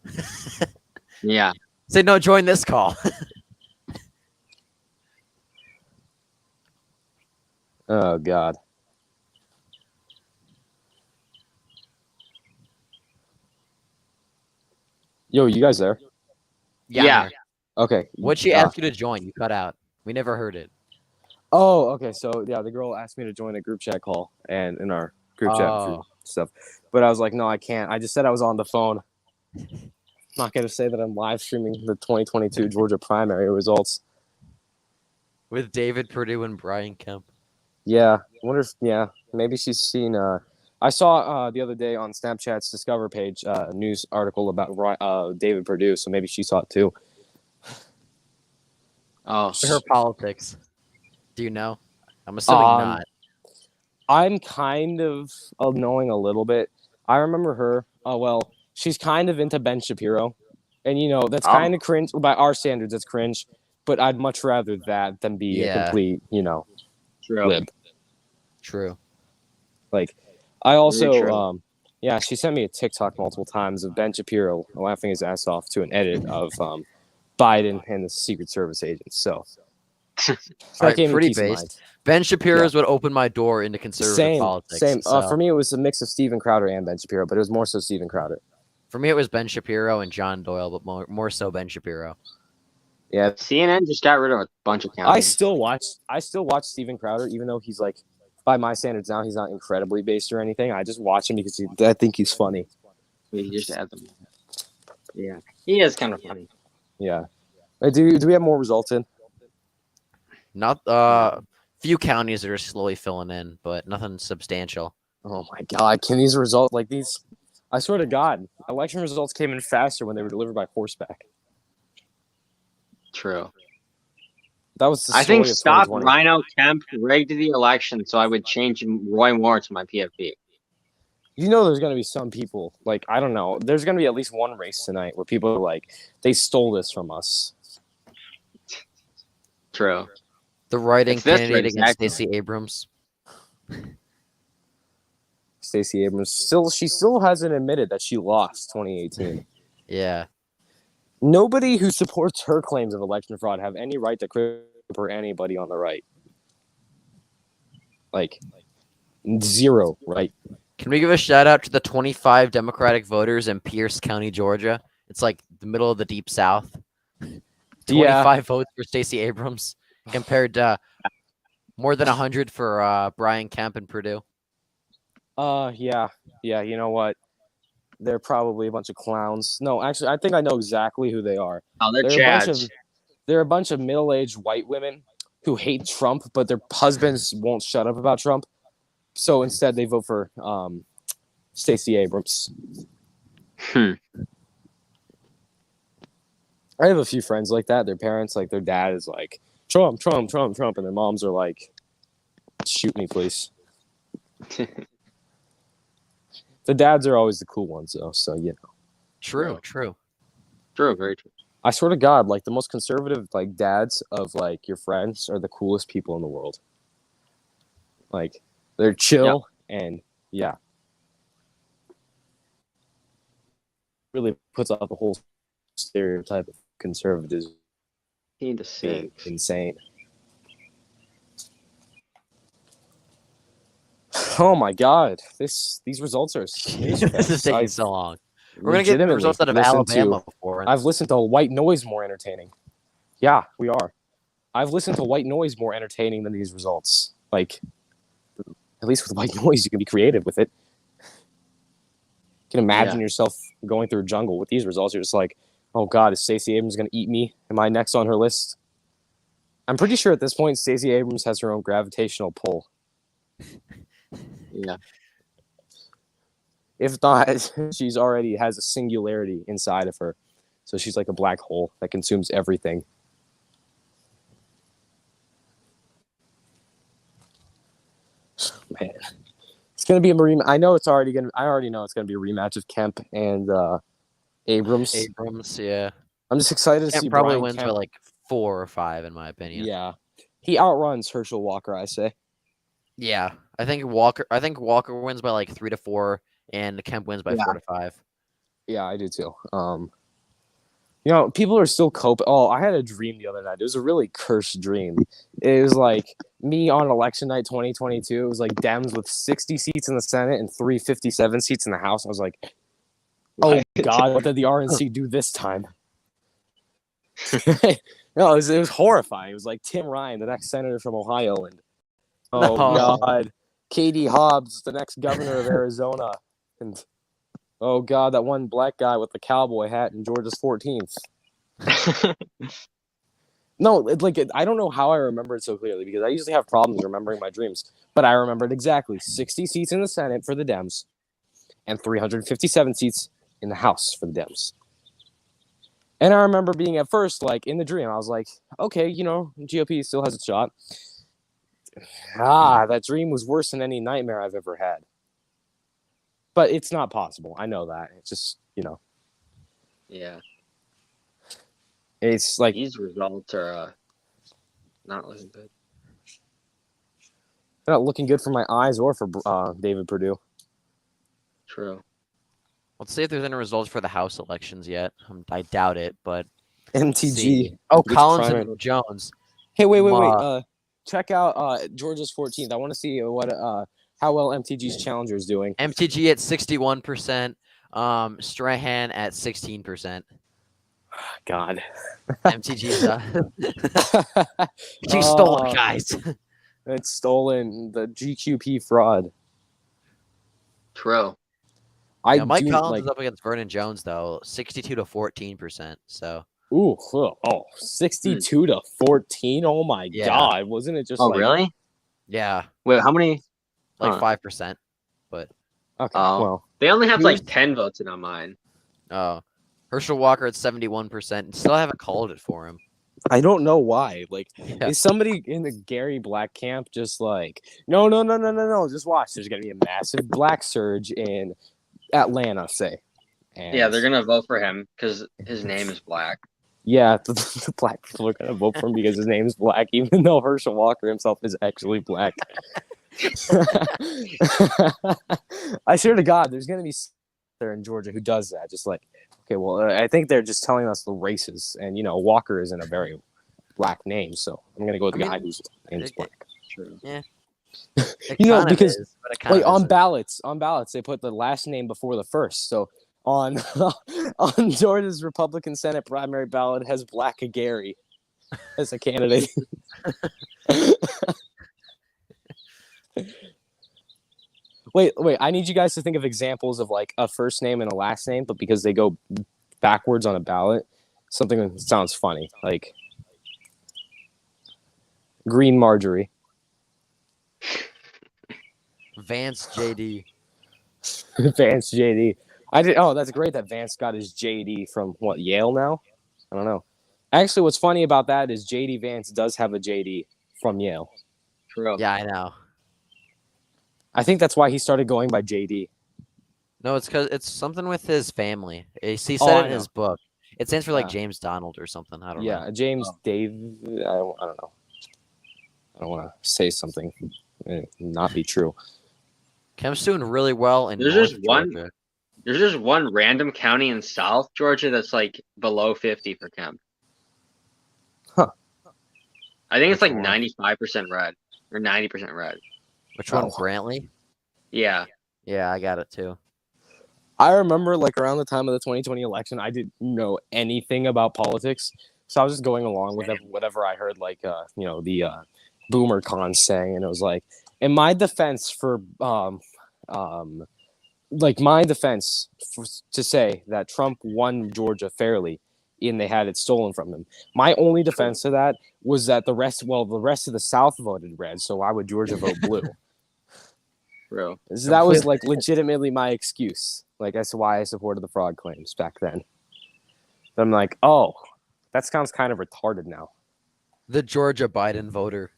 Yeah. Say no, join this call. Oh God. Yo, you guys there? I'm Yeah. here. Okay. What'd she ask you to join? You cut out. We never heard it. Oh, okay. So yeah, the girl asked me to join a group chat call and in our group chat for Oh. stuff, but I was like, no, I can't. I just said I was on the phone. I'm not gonna say that I'm live streaming the 2022 Georgia primary results. With David Perdue and Brian Kemp. Yeah, I wonder if maybe she's seen. I saw the other day on Snapchat's Discover page a news article about David Perdue, so maybe she saw it too. Oh, Her politics. Do you know? I'm assuming not. I'm kind of knowing a little bit. I remember her. Oh well, she's kind of into Ben Shapiro, And that's Oh. kind of cringe by our standards. That's cringe, but I'd much rather that than be a Yeah. complete, True. lib. True. Like, I also, true. she sent me a TikTok multiple times of Ben Shapiro laughing his ass off to an edit of Biden and the Secret Service agents. So All that right, gave me pretty peace of mind. based. Ben Shapiro's would open my door into conservative politics. Same. So For me, it was a mix of Steven Crowder and Ben Shapiro, but it was more so Steven Crowder. for me, it was Ben Shapiro and John Doyle, but more so Ben Shapiro. Yeah, CNN just got rid of a bunch of I counties. still watch Steven Crowder, even though he's like, by my standards now, he's not incredibly based or anything. I just watch him because I think he's funny. We just add them. Yeah, he is kind of funny. Yeah. Do we have more results in? Not few counties that are slowly filling in, but nothing substantial. Oh my God! Can these results like these? I swear to God, election results came in faster when they were delivered by horseback. True. That was the story I think of Stop 2020. Rhino Kemp rigged the election, so I would change Roy Moore to my PFP. There's going to be some people, like, I don't know, there's going to be at least one race tonight where people are like, they stole this from us. True. The writing It's this candidate race, against actually. Stacey Abrams. Stacey Abrams she still hasn't admitted that she lost 2018. Yeah. Nobody who supports her claims of election fraud have any right to criticize anybody on the right. Like, zero, right? Can we give a shout out to the 25 Democratic voters in Pierce County, Georgia? It's like the middle of the deep South. 25 votes for Stacey Abrams compared to more than 100 for Brian Kemp in Purdue. Yeah. You know what? They're probably a bunch of clowns. No, actually, I think I know exactly who they are. Oh, they're They're Chads. a bunch of middle-aged white women who hate Trump, but their husbands won't shut up about Trump. So instead, they vote for Stacey Abrams. Hmm. I have a few friends like that. Their parents, like their dad, is like Trump, Trump, Trump, Trump, and their moms are like, shoot me, please. The dads are always the cool ones, though. So True. True, very true. I swear to God, like the most conservative like dads of like your friends are the coolest people in the world. Like they're chill and really puts out the whole stereotype of conservatism. Need to sing. Insane. Oh my God! These results are. This is taking so long. We're gonna get legitimately results out of listened Alabama to- before. I've listened to White Noise more entertaining. Yeah, we are. I've listened to White Noise more entertaining than these results. Like, at least with White Noise, you can be creative with it. You can imagine yourself going through a jungle with these results. You're just like, oh God, is Stacey Abrams going to eat me? Am I next on her list? I'm pretty sure at this point, Stacey Abrams has her own gravitational pull. Yeah. If not, she's already has a singularity inside of her. So she's like a black hole that consumes everything. Man, it's gonna be a rematch. I already know it's gonna be a rematch of Kemp and Abrams. Abrams, yeah. I'm just excited to Kemp see probably Brian wins Kemp. by like 4 or 5, in my opinion. Yeah, he outruns Herschel Walker. I say. Yeah. I think Walker wins by like 3 to 4, and Kemp wins by 4 to 5. Yeah, I do too. People are still coping. Oh, I had a dream the other night. It was a really cursed dream. It was like me on election night 2022. It was like Dems with 60 seats in the Senate and 357 seats in the House. I was like, oh God, what did the RNC do this time? No, it was horrifying. It was like Tim Ryan, the next senator from Ohio, and No. God, Katie Hobbs, the next governor of Arizona, and oh God, that one black guy with the cowboy hat in Georgia's 14th. No, I don't know how I remember it so clearly because I usually have problems remembering my dreams, but I remembered exactly 60 seats in the Senate for the Dems and 357 seats in the House for the Dems. And I remember being at first, like in the dream, I was like, okay, GOP still has a shot. That dream was worse than any nightmare I've ever had. But it's not possible. I know that. It's just, Yeah. It's like These results are not looking good. not looking good for my eyes or for David Perdue. True. Let's see if there's any results for the House elections yet. I doubt it, but MTG. see. Oh, Which Collins primary? and Jones. Hey, wait. Ma- Check out Georgia's 14th. I want to see what how well MTG's challenger is doing. MTG at 61%. Strahan at 16%. God. MTG's she stole it, guys. It's stolen. The GQP fraud. True. Yeah, Mike Collins is up against Vernon Jones though, 62 to 14%. So 62 to 14. Oh my Yeah. God. Wasn't it just Really? yeah, Wait, how many? like Huh. 5%. Okay. Oh. Well, They only have like Who's- 10 votes in on mine. Oh, Herschel Walker at 71%. And still haven't called it for him. I don't know why. Like, Yeah. is somebody in the Gary Black camp just like, no. Just watch. There's gonna be a massive black surge in Atlanta, say. And Yeah, they're gonna vote for him because his name is Black. Yeah, the black people are gonna vote for him because his name's Black, even though Herschel Walker himself is actually black. I swear to God, there's gonna be there in Georgia who does that. Just like, okay, well, I think they're just telling us the races, and Walker isn't a very black name, so I'm gonna go with the guy whose name is black. True. It know, kind of because- is, but it kind Wait, of on isn't. ballots, they put the last name before the first. So on on Georgia's Republican Senate primary ballot has Black Gary as a candidate. Wait, I need you guys to think of examples of like a first name and a last name, but because they go backwards on a ballot, something that sounds funny, like Green Marjorie. Vance JD. Vance JD. That's great that Vance got his JD from what, Yale now? I don't know. Actually, what's funny about that is JD Vance does have a JD from Yale. True. Yeah, I know. I think that's why he started going by JD. No, it's because it's something with his family. He said I it in his book. It stands for like Yeah. James Donald or something. I don't Yeah, know. James Dave. I don't know. I don't want to say something and not be true. Kemp's doing really well in There's North just one- Georgia. There's just one random county in South Georgia that's like below 50 for Kemp. Huh. I think it's Which like one? 95% red or 90% red. Which one? Oh. Brantley? Yeah. Yeah, I got it too. I remember like around the time of the 2020 election, I didn't know anything about politics. So I was just going along with whatever I heard, like, the boomer cons saying. And it was like, in my defense to say that Trump won Georgia fairly and they had it stolen from him. My only defense to that was that the rest of the South voted red. So why would Georgia vote blue? True. So that was like legitimately my excuse. Like as to why I supported the fraud claims back then. But I'm like, oh, that sounds kind of retarded now. The Georgia Biden voter.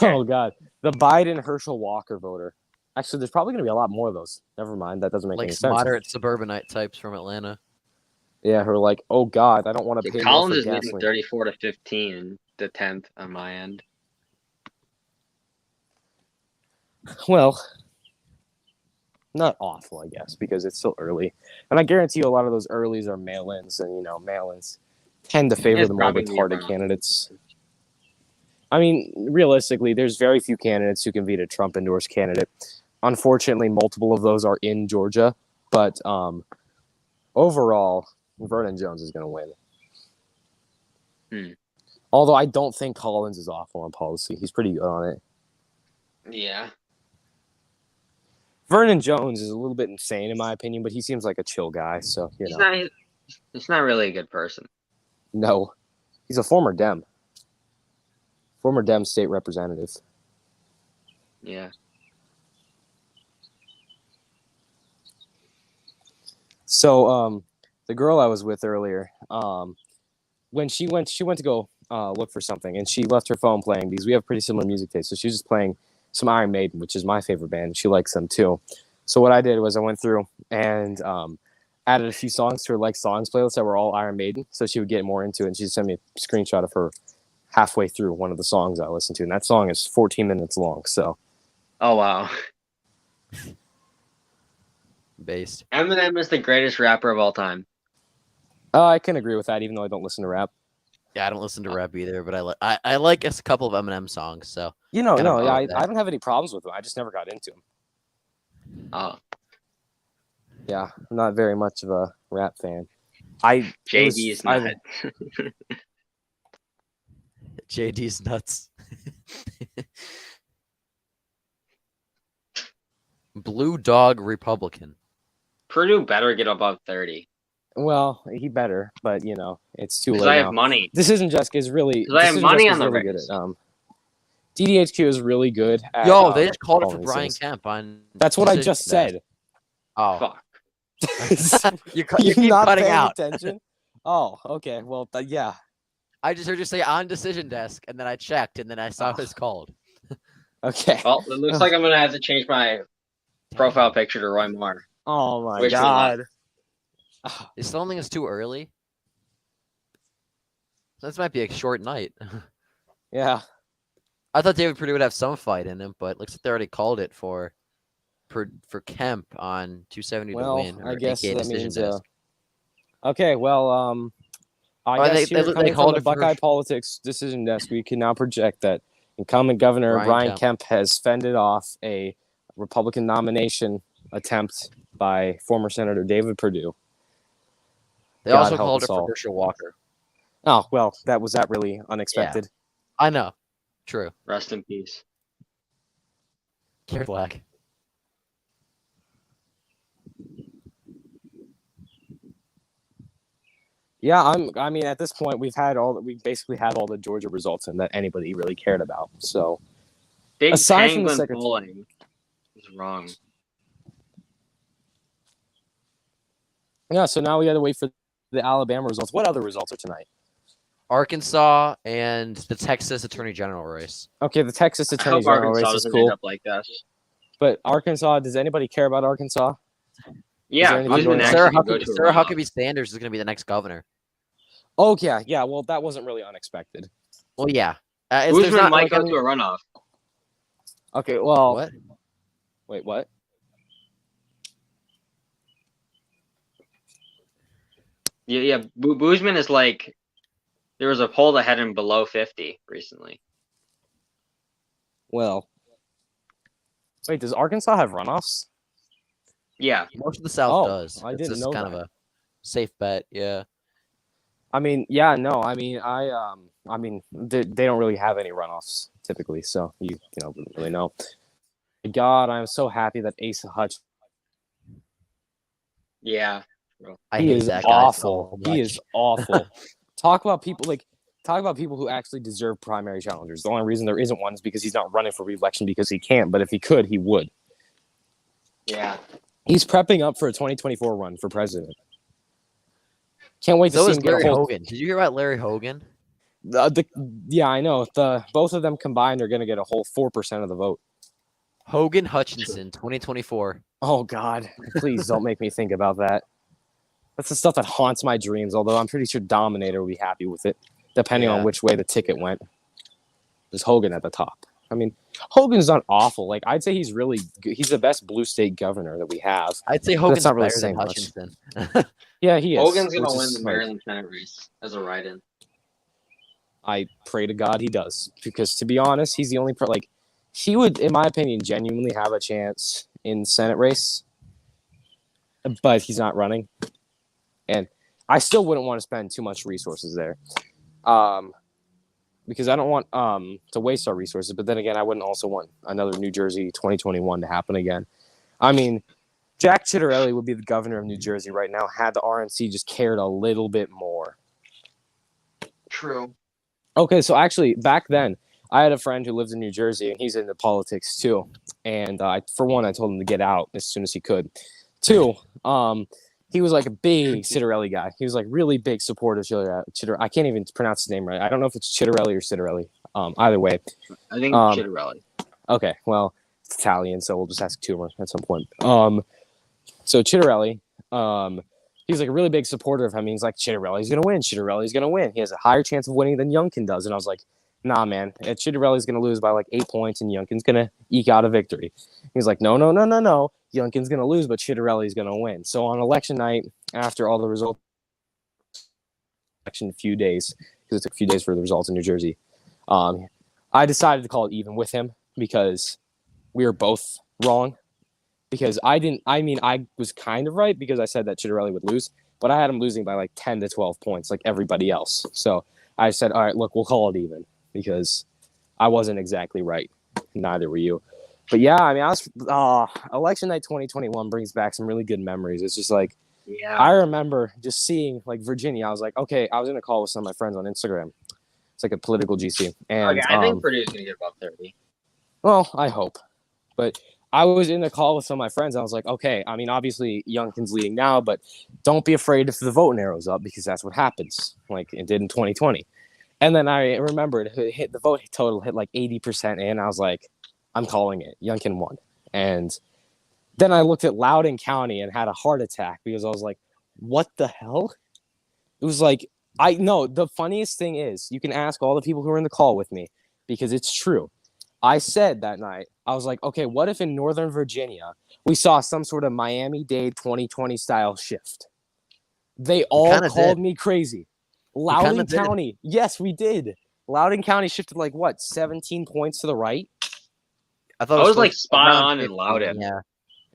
Oh God, the Biden Herschel Walker voter. Actually, there's probably gonna be a lot more of those. Never mind, that doesn't make Like any sense. moderate suburbanite types from Atlanta. Yeah, who are like, oh God, I don't want to Yeah, pay more Collins for is leading gasoline. 34 to 15 in the 10th on my end. Well, not awful, I guess, because it's still early, and I guarantee you a lot of those earlies are mail-ins, and mail-ins tend to favor It's the more probably retarded around- candidates. I mean, realistically, there's very few candidates who can beat a Trump-endorsed candidate. Unfortunately, multiple of those are in Georgia, but overall, Vernon Jones is going to win. Although I don't think Collins is awful on policy. He's pretty good on it. Yeah. Vernon Jones is a little bit insane in my opinion, but he seems like a chill guy. So He's not really a good person. No, he's a former Dem state representative. Yeah. So the girl I was with earlier, when she went to go look for something, and she left her phone playing because we have pretty similar music taste. So she was just playing some Iron Maiden, which is my favorite band. She likes them too. So what I did was I went through and added a few songs to her like songs playlist that were all Iron Maiden, so she would get more into it. And she sent me a screenshot of her halfway through one of the songs I listened to, and that song is 14 minutes long. So, Oh wow. Based. Eminem is the greatest rapper of all time. I can agree with that, even though I don't listen to rap. Yeah, I don't listen to rap either, but I like a couple of Eminem songs. So You know, Kinda no, yeah, follow I that. don't have any problems with them. I just never got into them. Oh, Yeah, I'm not very much of a rap fan. it JD was- is I- not. JD's nuts. Blue Dog Republican. Purdue better get above 30 Well, he better, but you know, it's too because late I now. have money. Decision Jessica is really. 'Cause I have Decision money Jessica's on the really good race. at. DDHQ is really good at. Yo, they just called it for calling Brian things. Kemp on. That's what I Decision just Desk. said. Oh, Fuck. you You're keep not cutting paying out. attention. Oh, okay. Well, yeah. I just heard you say on Decision Desk, and then I checked, and then I saw it was called. Okay. Well, it looks like I'm gonna have to change my profile picture to Roy Moore. Oh my Wish me luck. God. Is filming us too early? This might be a short night. Yeah. I thought David Perdue would have some fight in him, but looks like they already called it for Kemp on 270 Well, to win. I or guess AKA that Decision means. Desk. Okay. Well, I Oh, guess they here coming called from the it for- Buckeye Politics Decision Desk, we can now project that incumbent Governor Brian Brian Kemp. Kemp has fended off a Republican nomination attempt by former Senator David Perdue. They God also help called us it for all. Herschel Walker. Oh well, was that really unexpected? I know. True. Rest in peace. Gary Black. Yeah, I mean, at this point, we basically had all the Georgia results in that anybody really cared about. So Big Aside from the Penguin secret- bowling is wrong. yeah, so now we got to wait for the Alabama results. What other results are tonight? Arkansas and the Texas Attorney General race. Okay, the Texas I Attorney hope General Arkansas race is doesn't cool, end up like this. but Arkansas. Does anybody care about Arkansas? Yeah, there anything Guzman going on? actually Sarah can go Huckabee, to a Sarah runoff. Huckabee Sanders is going to be the next governor. Oh yeah. Well, that wasn't really unexpected. Well, yeah. There's Guzman not, might like, go any- to a runoff. Okay, well, What? wait, what? Yeah. Guzman is like there was a poll that had him below 50 recently. Well, wait, does Arkansas have runoffs? Yeah, Most of the South Oh, does. I It's didn't just know kind that. of a safe bet. Yeah. I mean, yeah, no, I mean, they don't really have any runoffs typically, so you wouldn't really know. God, I'm so happy that Asa Hutch. yeah. I He hate is that guy awful. so He much. is awful. Talk about people who actually deserve primary challengers. The only reason there isn't one is because he's not running for re-election because he can't. But if he could, he would. Yeah. He's prepping up for a 2024 run for president. Can't wait to So see is him get Larry a whole. Hogan. Did you hear about Larry Hogan? Yeah, I know. Both of them combined are going to get a whole 4% of the vote. Hogan Hutchinson, 2024. Oh God, please don't make me think about that. That's the stuff that haunts my dreams. Although I'm pretty sure Dominator will be happy with it, depending on Yeah. which way the ticket went. There's Hogan at the top. I mean, Hogan's not awful. Like I'd say he's really good. He's the best blue state governor that we have. I'd say Hogan's not really better than saying much. Hutchinson. Yeah, he is. Hogan's gonna which win is, the like, Maryland Senate race as a write-in. I pray to God he does, because to be honest, he's the only he would, in my opinion, genuinely have a chance in the Senate race, but he's not running, and I still wouldn't want to spend too much resources there, because I don't want to waste our resources. But then again, I wouldn't also want another New Jersey 2021 to happen again. I mean, Jack Ciattarelli would be the governor of New Jersey right now had the RNC just cared a little bit more. True. Okay, so actually, back then, I had a friend who lives in New Jersey, and he's into politics too. And for one, I told him to get out as soon as he could. Two, he was like a big Ciattarelli guy. He was like really big supporter of Ciattarelli. I can't even pronounce his name right. I don't know if it's Ciattarelli or Ciattarelli. Either way. I think Um, Ciattarelli. Okay, well, it's Italian, so we'll just ask Toomer at some point. So Ciattarelli, He's like a really big supporter of him. He's like, Chitterelli's gonna win. Chitterelli's gonna win. He has a higher chance of winning than Youngkin does. And I was like, nah, man. Chitterelli's gonna lose by like 8 points, and Youngkin's gonna eke out a victory. He's like, no. Youngkin's gonna lose, but Chitterelli's gonna win. So on election night, after all the results, election a few days, because it took a few days for the results in New Jersey, I decided to call it even with him because we were both wrong. Because I was kind of right because I said that Chitterelli would lose, but I had him losing by like 10 to 12 points, like everybody else. So I said, all right, look, we'll call it even because I wasn't exactly right. Neither were you. But yeah, I mean, election night 2021 brings back some really good memories. It's just like, Yeah. I remember just seeing like Virginia. I was like, okay, I was in a call with some of my friends on Instagram. It's like a political GC. And Okay, I think Purdue's gonna get about 30. well, I hope. But I was in the call with some of my friends. I was like, okay, I mean, obviously Youngkin's leading now, but don't be afraid if the vote narrows up because that's what happens, like it did in 2020. And then I remembered the vote total hit like 80% in. I was like, I'm calling it. Youngkin won. And then I looked at Loudoun County and had a heart attack because I was like, what the hell? It was like, I know the funniest thing is you can ask all the people who were in the call with me because it's true. I said that night, I was like, okay, what if in Northern Virginia we saw some sort of Miami-Dade 2020 style shift? They all called me crazy. Loudoun County, yes, we did. Loudoun County shifted like what, 17 points to the right? I thought I it was like supposed- spot around on in 50, Loudoun. Yeah.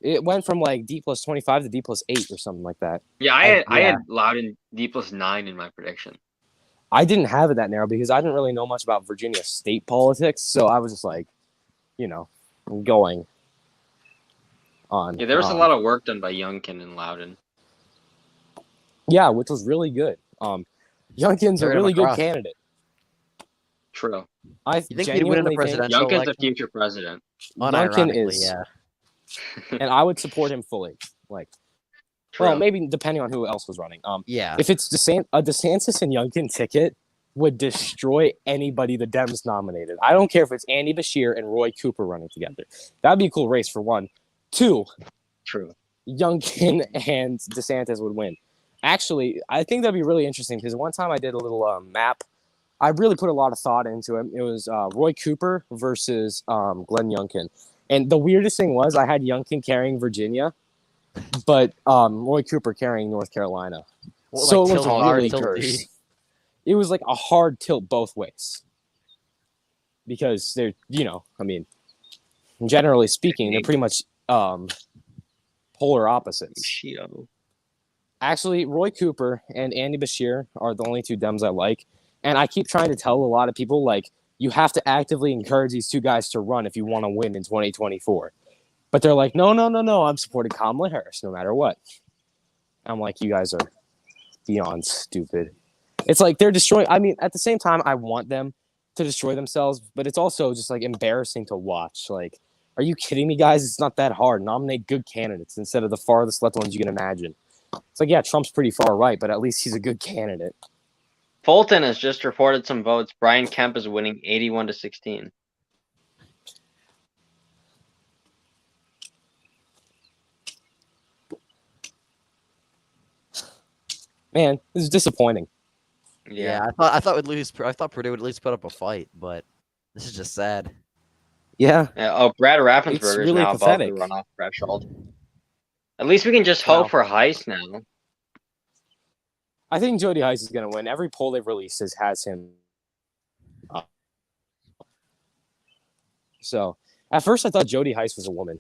It went from like D plus 25 to D plus 8 or something like that. Yeah, I Yeah. had Loudoun D+9 in my prediction. I didn't have it that narrow because I didn't really know much about Virginia state politics. So I was just like, going on. Yeah, there was a lot of work done by Youngkin and Loudon. Yeah, which was really good. Youngkin's a Carried him really good across. candidate. True. I You think he'd win in the genuinely think presidential Youngkin's the election? future president. Youngkin Unironically, is, yeah. and I would support him fully. Like, True. well, maybe depending on who else was running. Yeah. If it's a DeSantis and Youngkin ticket would destroy anybody the Dems nominated. I don't care if it's Andy Bashir and Roy Cooper running together. That'd be a cool race for one. Two, True. Youngkin and DeSantis would win. Actually, I think that'd be really interesting because one time I did a little map. I really put a lot of thought into it. It was Roy Cooper versus Glenn Youngkin. And the weirdest thing was I had Youngkin carrying Virginia, but Roy Cooper carrying North Carolina. Well, So like, it was tilt R, really tilt D. cursed. It was like a hard tilt both ways. Because they're, I mean, generally speaking, they're pretty much polar opposites. Cheeto. Actually, Roy Cooper and Andy Bashir are the only two Dems I like. And I keep trying to tell a lot of people, like, you have to actively encourage these two guys to run if you want to win in 2024. But they're like, no, I'm supporting Kamala Harris no matter what. I'm like, you guys are beyond stupid. It's like they're destroying. I mean, at the same time, I want them to destroy themselves, but it's also just like embarrassing to watch. Like, are you kidding me, guys? It's not that hard. Nominate good candidates instead of the farthest left ones you can imagine. It's like, yeah, Trump's pretty far right, but at least he's a good candidate. Fulton has just reported some votes. Brian Kemp is winning 81-16. Man, this is disappointing. Yeah, I thought we'd lose. I thought Purdue would at least put up a fight, but this is just sad. Yeah. Brad Raffensperger It's is really now pathetic. above the runoff threshold. At least we can just hope Wow. for Heist now. I think Jody Heiss is going to win. Every poll they've released has him up. So, at first I thought Jody Heiss was a woman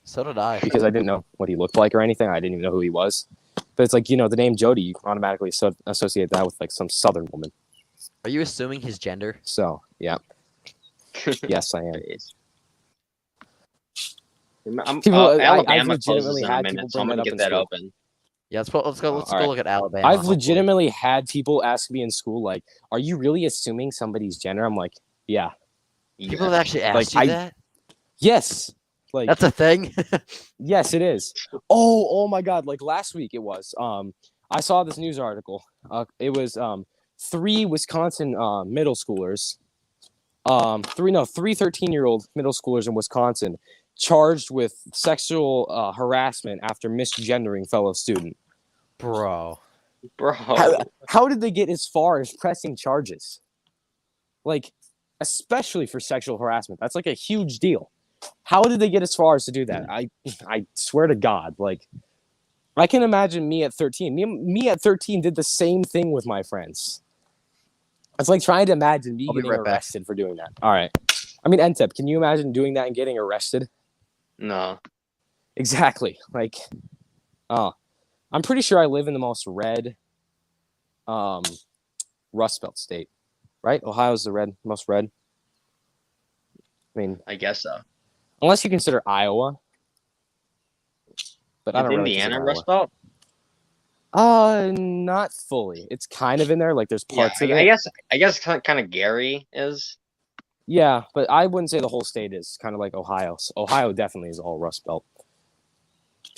So did I. because I didn't know what he looked like or anything. I didn't even know who he was. But it's like, the name Jody, you automatically associate that with like some Southern woman. Are you assuming his gender? So, yeah. Yes, I am. People- I've Alabama legitimately closes in a had minute, people so I'm bring gonna that get up in that school. open. Yeah, let's go all right. look at Alabama. I've hopefully. legitimately had people ask me in school, like, are you really assuming somebody's gender? I'm like, yeah. People have actually asked Like, you that. Yes. Like, That's a thing. yes, it is. Oh my God! Like last week, it was. I saw this news article. It was 3 Wisconsin middle schoolers. 3 13-year-old middle schoolers in Wisconsin charged with sexual harassment after misgendering fellow student. Bro. Bro. How did they get as far as pressing charges? Like, especially for sexual harassment. That's like a huge deal. How did they get as far as to do that? I swear to God, like, I can imagine me at 13. Me at 13 did the same thing with my friends. It's like trying to imagine me I'll be getting right back. arrested for doing that. All right. I mean, Entep, can you imagine doing that and getting arrested? No. Exactly. Like, I'm pretty sure I live in the most red Rust Belt state, right? Ohio's the most red. I mean, I guess so. unless you consider Iowa. But I Is don't really Indiana consider Rust Belt? Iowa. Not fully. It's kind of in there. Like, there's Yeah, parts of it. I guess kind of Gary is. Yeah, but I wouldn't say the whole state is kind of like Ohio. So Ohio definitely is all Rust Belt.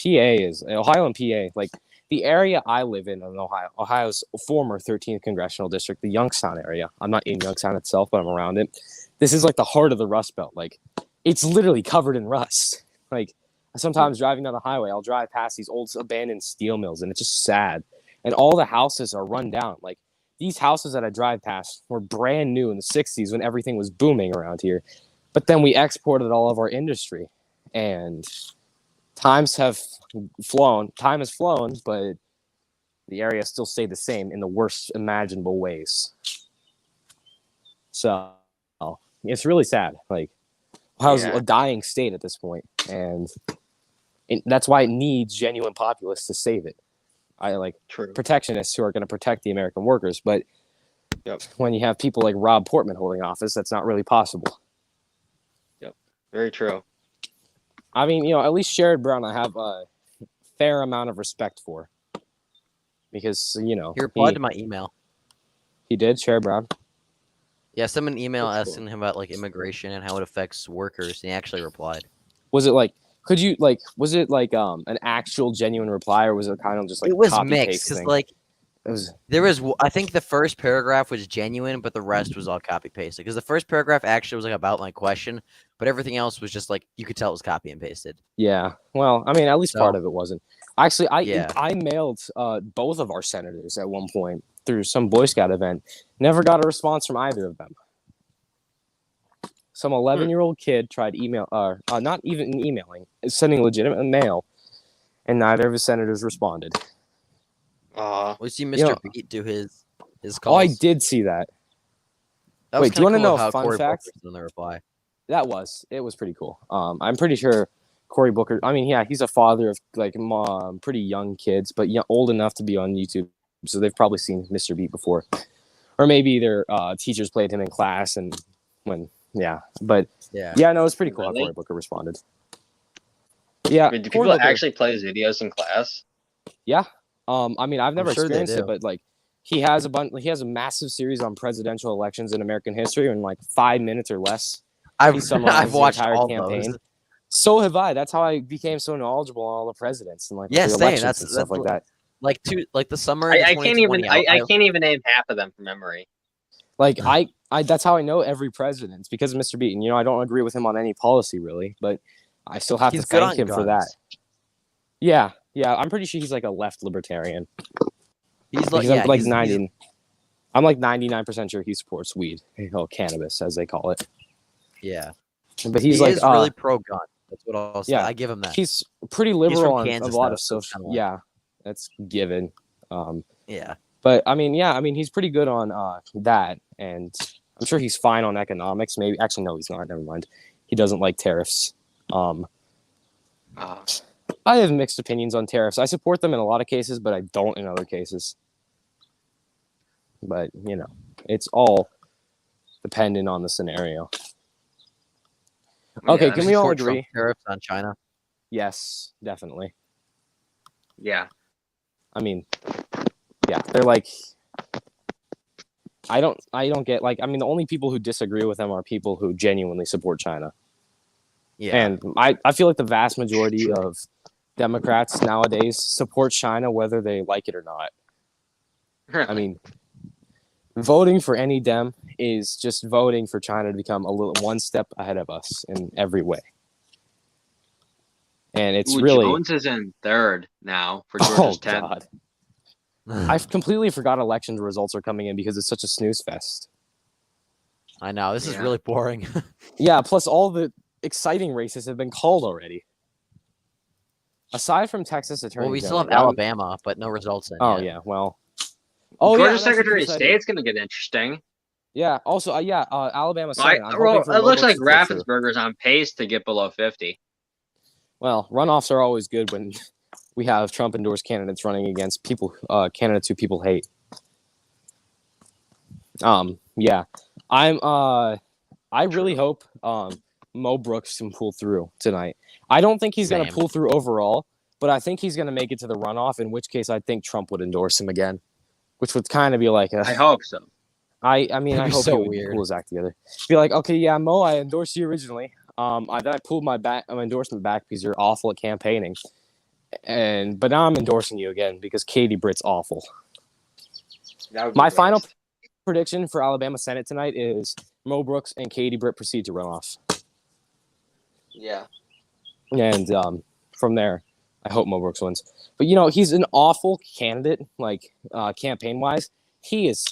Ohio and PA, like the area I live in Ohio, Ohio's former 13th congressional district, the Youngstown area. I'm not in Youngstown itself, but I'm around it. This is like the heart of the Rust Belt. Like, it's literally covered in rust. Like, sometimes driving down the highway, I'll drive past these old abandoned steel mills, and it's just sad. And all the houses are run down. Like, these houses that I drive past were brand new in the 60s when everything was booming around here. But then we exported all of our industry, and time has flown, but the area still stayed the same in the worst imaginable ways. So it's really sad. Like, Ohio's a dying state at this point, and that's why it needs genuine populists to save it. I like True. protectionists who are going to protect the American workers, but when you have people like Rob Portman holding office, that's not really possible. Yep, very true. I mean, at least Sherrod Brown I have a fair amount of respect for, because, He replied to my email. He did, Sherrod Brown? Yeah, sent an email That's asking him about, like, immigration and how it affects workers, and he actually replied. Was it like, was it like an actual genuine reply, or was it kind of just like It was copy mixed, paste because, thing? like, It was, I think the first paragraph was genuine, but the rest was all copy pasted. Because the first paragraph actually was like about my question, but everything else was just like you could tell it was copy and pasted. yeah. Well, I mean, at least part So- of it wasn't. Actually, Yeah. I mailed both of our senators at one point through some Boy Scout event. Never got a response from either of them. Some 11-year-old kid tried not even emailing, sending legitimate mail, and neither of his senators responded. We see Mr. Beat do his calls. Oh, I did see that. That was Wait, do you kinda wanna cool know a how fun Cory fact? Booker was in the reply. It was pretty cool. I'm pretty sure Cory Booker. I mean, yeah, he's a father of like pretty young kids, but old enough to be on YouTube, so they've probably seen Mr. Beat before, or maybe their teachers played him in class, and but no, it's pretty cool Really? how Cory Booker responded. Yeah, Do Cory people Booker- actually play his videos in class? Yeah. I mean, I've never sure they experienced it, do. but like he has a massive series on presidential elections in American history in like 5 minutes or less. I've, He summarized I've watched the entire all campaign. those. So have I. That's how I became so knowledgeable on all the presidents and like Yeah, the same. elections That's- and stuff that's like that. Like the summer of I can't even 2020, I can't even name half of them from memory. Like I that's how I know every president. It's because of Mr. Beaton. I don't agree with him on any policy really, but I still have He's to good thank on him for that. guns. Yeah. I'm pretty sure he's like a left libertarian. He's like, Because yeah, I'm like he's- 90. I'm like 99% sure he supports weed, cannabis as they call it. yeah. But he's He like is really pro gun. That's what I'll say. yeah, I give him that. he's pretty from liberal on Kansas, a lot though, of so it's social. kinda like- Yeah, that's given. Yeah. But I mean, he's pretty good on that, and I'm sure he's fine on economics. Maybe actually, no, he's not. Never mind. He doesn't like tariffs. I have mixed opinions on tariffs. I support them in a lot of cases, but I don't in other cases. But it's all dependent on the scenario. Okay, Yeah, can we all Support Trump agree? tariffs on China. Yes, definitely. Yeah. I mean, yeah, they're like, I don't get like, I mean, the only people who disagree with them are people who genuinely support China. Yeah. And I feel like the vast majority of Democrats nowadays support China, whether they like it or not. I mean, voting for any Dem is just voting for China to become one step ahead of us in every way. And it's really, Jones is in third now for Georgia's 10th. God. I completely forgot election results are coming in because it's such a snooze fest. I know this is Yeah. really boring. Yeah, plus all the exciting races have been called already. Aside from Texas Attorney Well, we still General, have Alabama, but no results in Oh yet. yeah, well. Oh Georgia yeah, that's Secretary pretty of exciting. State's gonna get interesting. Yeah. Also, Alabama I, Senate. I'm hoping for it looks Mo like Brooks to pull through. Raffensperger's on pace to get below 50. Well, runoffs are always good when we have Trump endorsed candidates running against candidates who people hate. Yeah, I really hope Mo Brooks can pull through tonight. I don't think he's going to Same. pull through overall, but I think he's going to make it to the runoff. In which case, I think Trump would endorse him again, which would kind of be like I hope so. I mean, It'd I be hope so he would weird. pull his act together. Be like, okay, yeah, Mo, I endorsed you originally. Then I pulled my endorsement back because you're awful at campaigning, but now I'm endorsing you again because Katie Britt's awful. That would be My great. final prediction for Alabama Senate tonight is Mo Brooks and Katie Britt proceed to runoff, Yeah. and from there, I hope Mo Brooks wins. But he's an awful candidate, like campaign wise. He is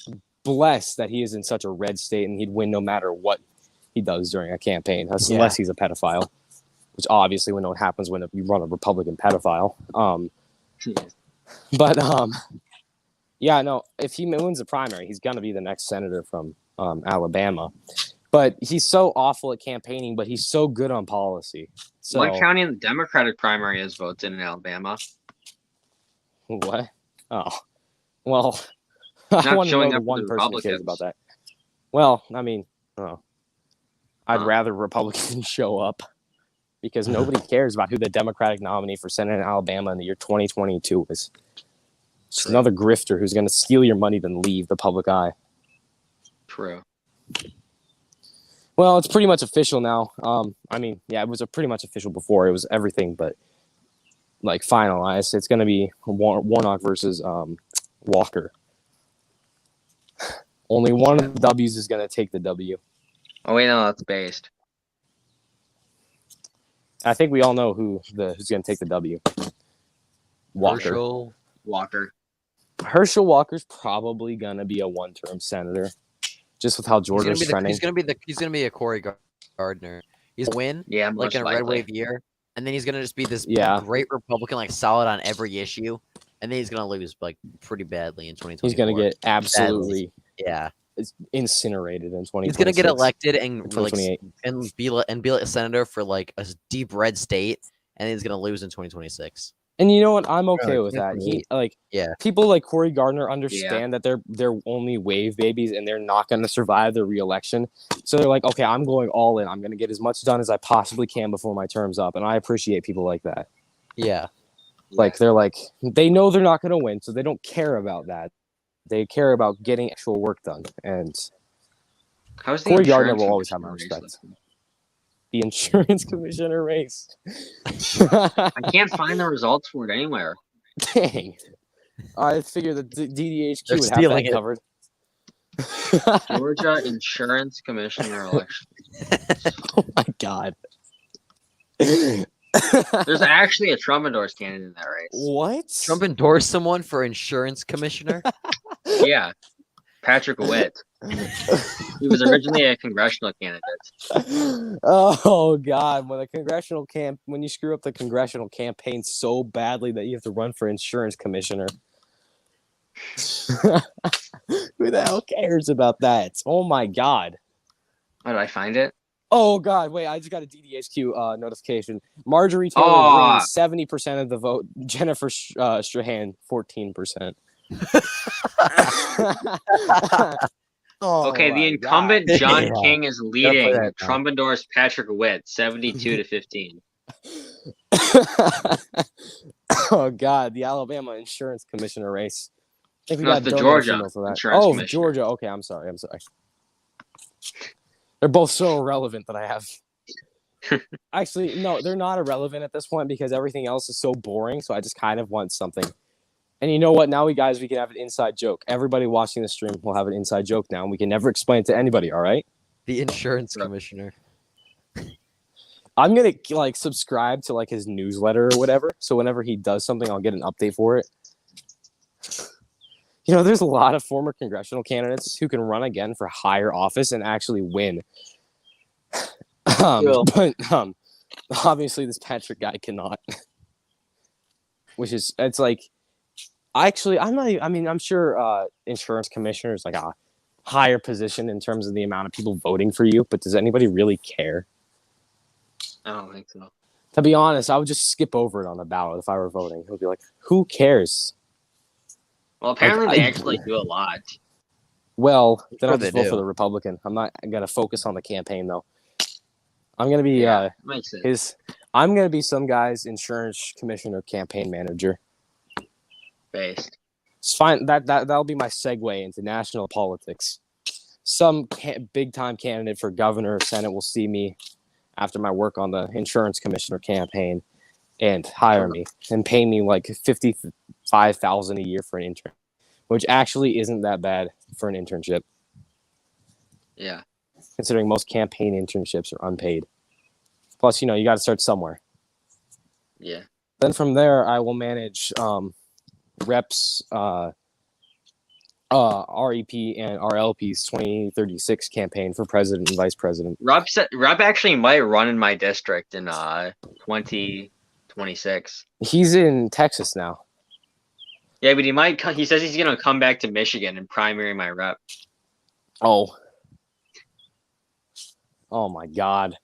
blessed that he is in such a red state and he'd win no matter what he does during a campaign, unless he's a pedophile, which obviously we know what happens when you run a Republican pedophile. But yeah, no, if he wins the primary, he's gonna be the next senator from Alabama. But he's so awful at campaigning, but he's so good on policy. So What county in the Democratic primary has votes in Alabama? what? Oh, well, I Not want to showing know the up for one the person who cares Republicans. about that. Well, I mean, I'd Huh. rather Republicans show up because nobody cares about who the Democratic nominee for Senate in Alabama in the year 2022 is. Just True. another grifter who's going to steal your money then leave the public eye. True. Well, it's pretty much official now. I mean, yeah, it was pretty much official before. It was everything but like finalized. It's going to be Warnock versus Walker. Only one of the W's is going to take the W. Oh wait, no, that's based. I think we all know who's going to take the W. Walker. Walker. Herschel Walker's probably going to be a one-term senator, just with how Georgia's trending. He's gonna be a Corey Gardner. He's gonna win Yeah, like most in a red likely. wave year, and then he's gonna just be this Yeah. great Republican, like solid on every issue, and then he's gonna lose like pretty badly in 2024. He's going to get absolutely incinerated in 2026. He's gonna get elected and for, like 2028. be like a senator for like a deep red state, and he's gonna lose in 2026. And you know what? I'm okay Yeah, with that. He Yeah. people like Corey Gardner understand that they're only wave babies and they're not going to survive the re-election. So they're like, okay, I'm going all in. I'm going to get as much done as I possibly can before my term's up. And I appreciate people like that. Yeah. Like they know they're not going to win, so they don't care about that. They care about getting actual work done. And How's the Corey Gardner insurance will always have my commissioner respect. race The insurance commissioner race. looking? I can't find the results for it anywhere. Dang. I figured that DDHQ They're would have stealing that it. covered. Georgia Insurance Commissioner election. Oh my god. There's actually a Trump endorsed candidate in that race. What? Trump endorsed someone for insurance commissioner. Yeah, Patrick Witt. He was originally a congressional candidate. Oh god, when you screw up the congressional campaign so badly that you have to run for insurance commissioner. Who the hell cares about that? Oh my god. How did I find it? Oh god, wait, I just got a DDHQ notification. Marjorie Taylor Aw. Greene, 70% of the vote. Jennifer Strahan, 14%. Okay, the my incumbent God. John Yeah. King is Don't leading play that, Trump endorsed Patrick Witt, 72 to 15. Oh god, the Alabama insurance commissioner race. I think we No, got it's the donation Georgia email for that. insurance Oh, commissioner. Georgia. Okay, I'm sorry. They're both so irrelevant that I have. Actually, no, they're not irrelevant at this point because everything else is so boring. So I just kind of want something. And you know what? Now we can have an inside joke. Everybody watching the stream will have an inside joke now, and we can never explain it to anybody. All right? The insurance Right. commissioner. I'm gonna subscribe to his newsletter or whatever. So whenever he does something, I'll get an update for it. there's a lot of former congressional candidates who can run again for higher office and actually win. Cool. But obviously this Patrick guy cannot. Which is, it's like, actually, I'm sure insurance commissioner is like a higher position in terms of the amount of people voting for you, but does anybody really care? I don't think so. To be honest, I would just skip over it on the ballot if I were voting. It would be like, who cares? Well, apparently they I- actually do a lot. Well, then Sure I'll they just vote do. for the Republican. I'm not gonna focus on the campaign though. I'm gonna be Makes sense. I'm gonna be some guy's insurance commissioner campaign manager. Based. It's fine. That'll be my segue into national politics. Some big time candidate for governor or senate will see me after my work on the insurance commissioner campaign and hire me and pay me like $55,000 a year for an intern, which actually isn't that bad for an internship, Yeah. considering most campaign internships are unpaid. Plus, you got to start somewhere. Yeah. Then from there, I will manage reps, REP and RLP's 2036 campaign for president and vice president. Rob actually might run in my district in 2026. He's in Texas now. Yeah, but he says he's gonna come back to Michigan and primary my rep. Oh my God.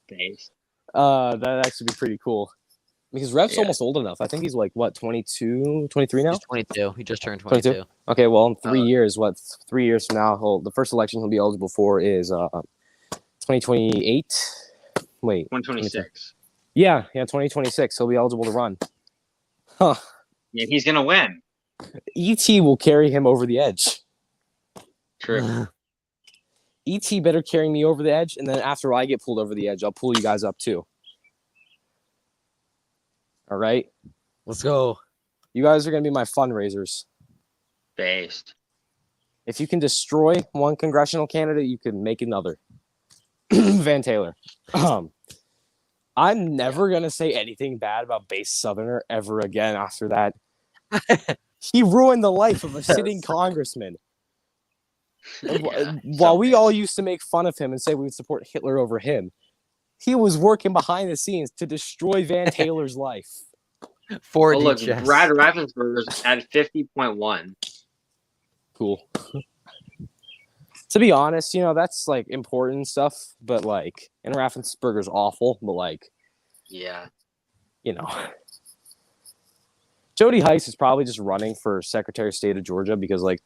Based. That'd actually be pretty cool. Because Rep's Yeah. almost old enough. I think he's like, what, 22, 23 now? He's 22. He just turned 22? 22. Okay, well, in 3 years, 3 years from now, the first election he'll be eligible for is 2028. Wait. 2026. Yeah, 2026. He'll be eligible to run. Huh. Yeah, he's gonna win. ET will carry him over the edge. True. ET better carry me over the edge, and then after I get pulled over the edge, I'll pull you guys up too. All right? Let's go. You guys are going to be my fundraisers. Based. If you can destroy one congressional candidate, you can make another. Van Taylor. I'm never going to say anything bad about Base Southerner ever again after that. He ruined the life of a sitting congressman. While we all used to make fun of him and say we would support Hitler over him, he was working behind the scenes to destroy Van Taylor's life. 4D Oh, look, chess. Brad Raffensperger's at 50.1. Cool. To be honest, that's like important stuff, but like, and Raffensperger's awful, but like, Yeah. Jody Heiss is probably just running for Secretary of State of Georgia because like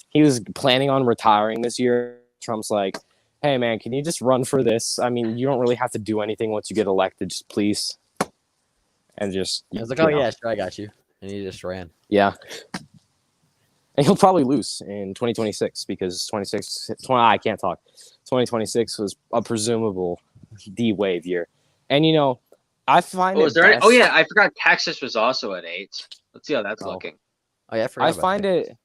he was planning on retiring this year. Trump's like, hey man, can you just run for this? I mean, you don't really have to do anything once you get elected, just please. And just I was like, oh yeah, sure, I got you. And he just ran. yeah. And he'll probably lose in 2026 because I can't talk. 2026 was a presumable D wave year. And I find Oh, it is there? best- Oh yeah, I forgot Texas was also at 8. Let's see how that's Oh. looking. Oh yeah, I forgot I about find that. it.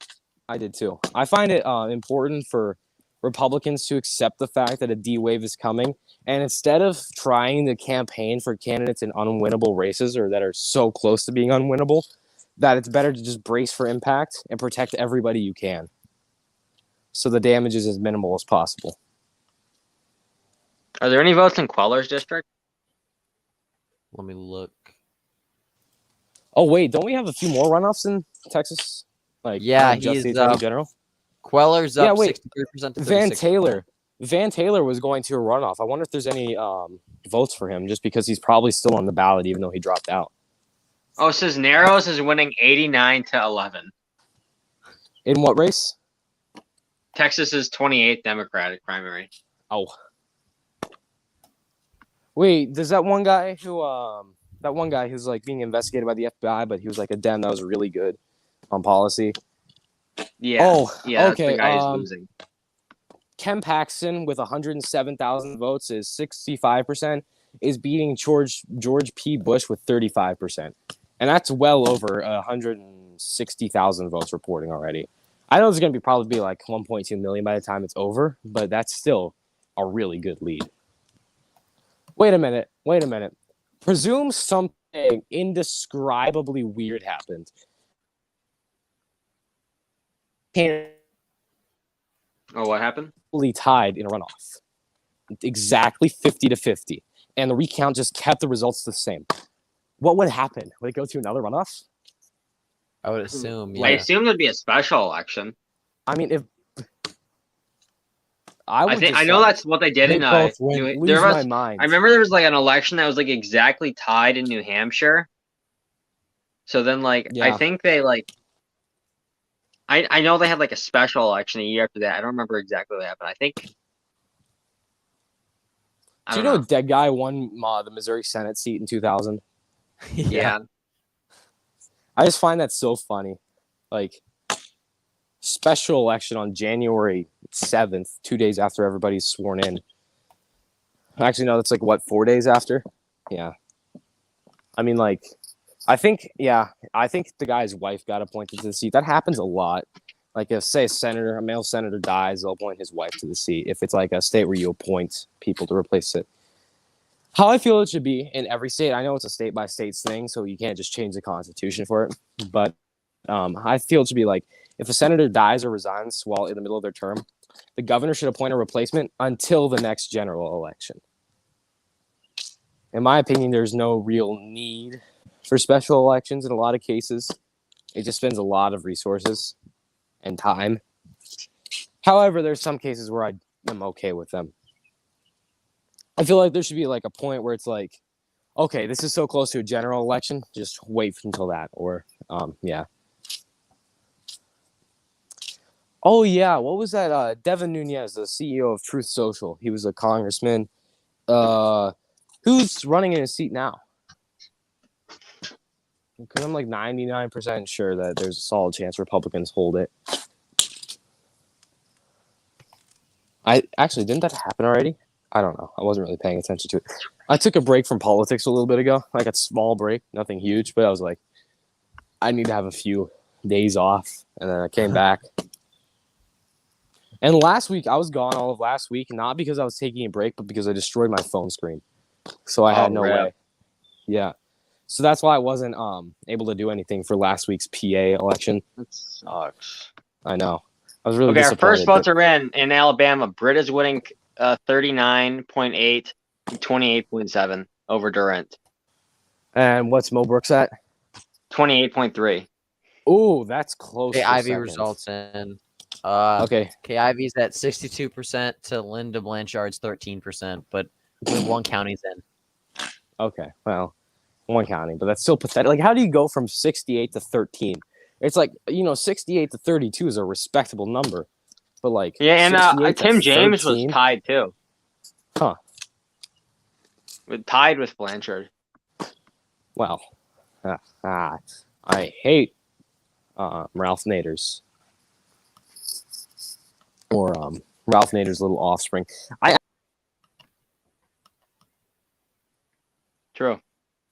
I did too. I find it important for Republicans to accept the fact that a D wave is coming, and instead of trying to campaign for candidates in unwinnable races or that are so close to being unwinnable, that it's better to just brace for impact and protect everybody you can, so the damage is as minimal as possible. Are there any votes in Queller's district? Let me look. Oh wait, don't we have a few more runoffs in Texas? Like Yeah, just he's, the Attorney General. Queller's Yeah, up wait. 63% to Van 36%. Taylor. Van Taylor was going to a runoff. I wonder if there's any votes for him, just because he's probably still on the ballot, even though he dropped out. Oh, Cisneros is winning 89-11. In what race? Texas's 28th Democratic primary. Oh, wait. Does that one guy who's like being investigated by the FBI, but he was like a Dem that was really good on policy? Yeah. Oh, yeah, okay. that's the guy who's losing. Ken Paxton with 107,000 votes is 65%, is beating George P. Bush with 35%. And that's well over 160,000 votes reporting already. I know there's going to probably be like 1.2 million by the time it's over, but that's still a really good lead. Wait a minute. Presume something indescribably weird happened. Can't Oh, what happened? tied in a runoff. Exactly 50-50. And the recount just kept the results the same. What would happen? Would it go to another runoff? I would assume. I Yeah. assume there'd be a special election. I mean, if I know that's what they did in there lose was. my mind. I remember there was like an election that was like exactly tied in New Hampshire. So then, like, I Yeah. think they like. I know they had like a special election a year after that. I don't remember exactly what happened. I think. I Do you don't know Dead Guy won the Missouri Senate seat in 2000? Yeah. I just find that so funny. Like, special election on January 7th, 2 days after everybody's sworn in. Actually, no, that's like, what, 4 days after? Yeah. I mean, like, I think the guy's wife got appointed to the seat. That happens a lot. Like, if, say, a male senator dies, they'll appoint his wife to the seat. If it's like a state where you appoint people to replace it. How I feel it should be in every state. I know it's a state-by-state thing, so you can't just change the constitution for it. But I feel it should be like, if a senator dies or resigns while in the middle of their term, the governor should appoint a replacement until the next general election. In my opinion, there's no real need for special elections in a lot of cases. It just spends a lot of resources and time. However, there's some cases where I am okay with them. I feel like there should be like a point where it's like, okay, this is so close to a general election, just wait until that. Or, yeah. Oh, yeah. What was that? Devin Nunes, the CEO of Truth Social. He was a congressman. Who's running in his seat now? Because I'm like 99% sure that there's a solid chance Republicans hold it. Didn't that happen already? I don't know. I wasn't really paying attention to it. I took a break from politics a little bit ago, like a small break, nothing huge, but I was like, I need to have a few days off, and then I came back. And last week, I was gone all of last week, not because I was taking a break, but because I destroyed my phone screen. So I had no way. Yeah. So that's why I wasn't able to do anything for last week's PA election. That sucks. I know. I was really Okay, our disappointed. first votes are in Alabama. Britt is winning 39.8 and 28.7 over Durant. And what's Mo Brooks at? 28.3. Oh, that's close. Okay, for Ivy second. results in. Okay. Okay, Ivy's at 62% to Linda Blanchard's 13%, but only one county's in. Okay. Well, one county, but that's still pathetic. Like, how do you go from 68 to 13? It's like, 68 to 32 is a respectable number. But, like, Yeah, and 68 to Tim James 13? was tied, too. Huh. Tied with Blanchard. Well, I hate Ralph Nader's. Or Ralph Nader's little offspring. True.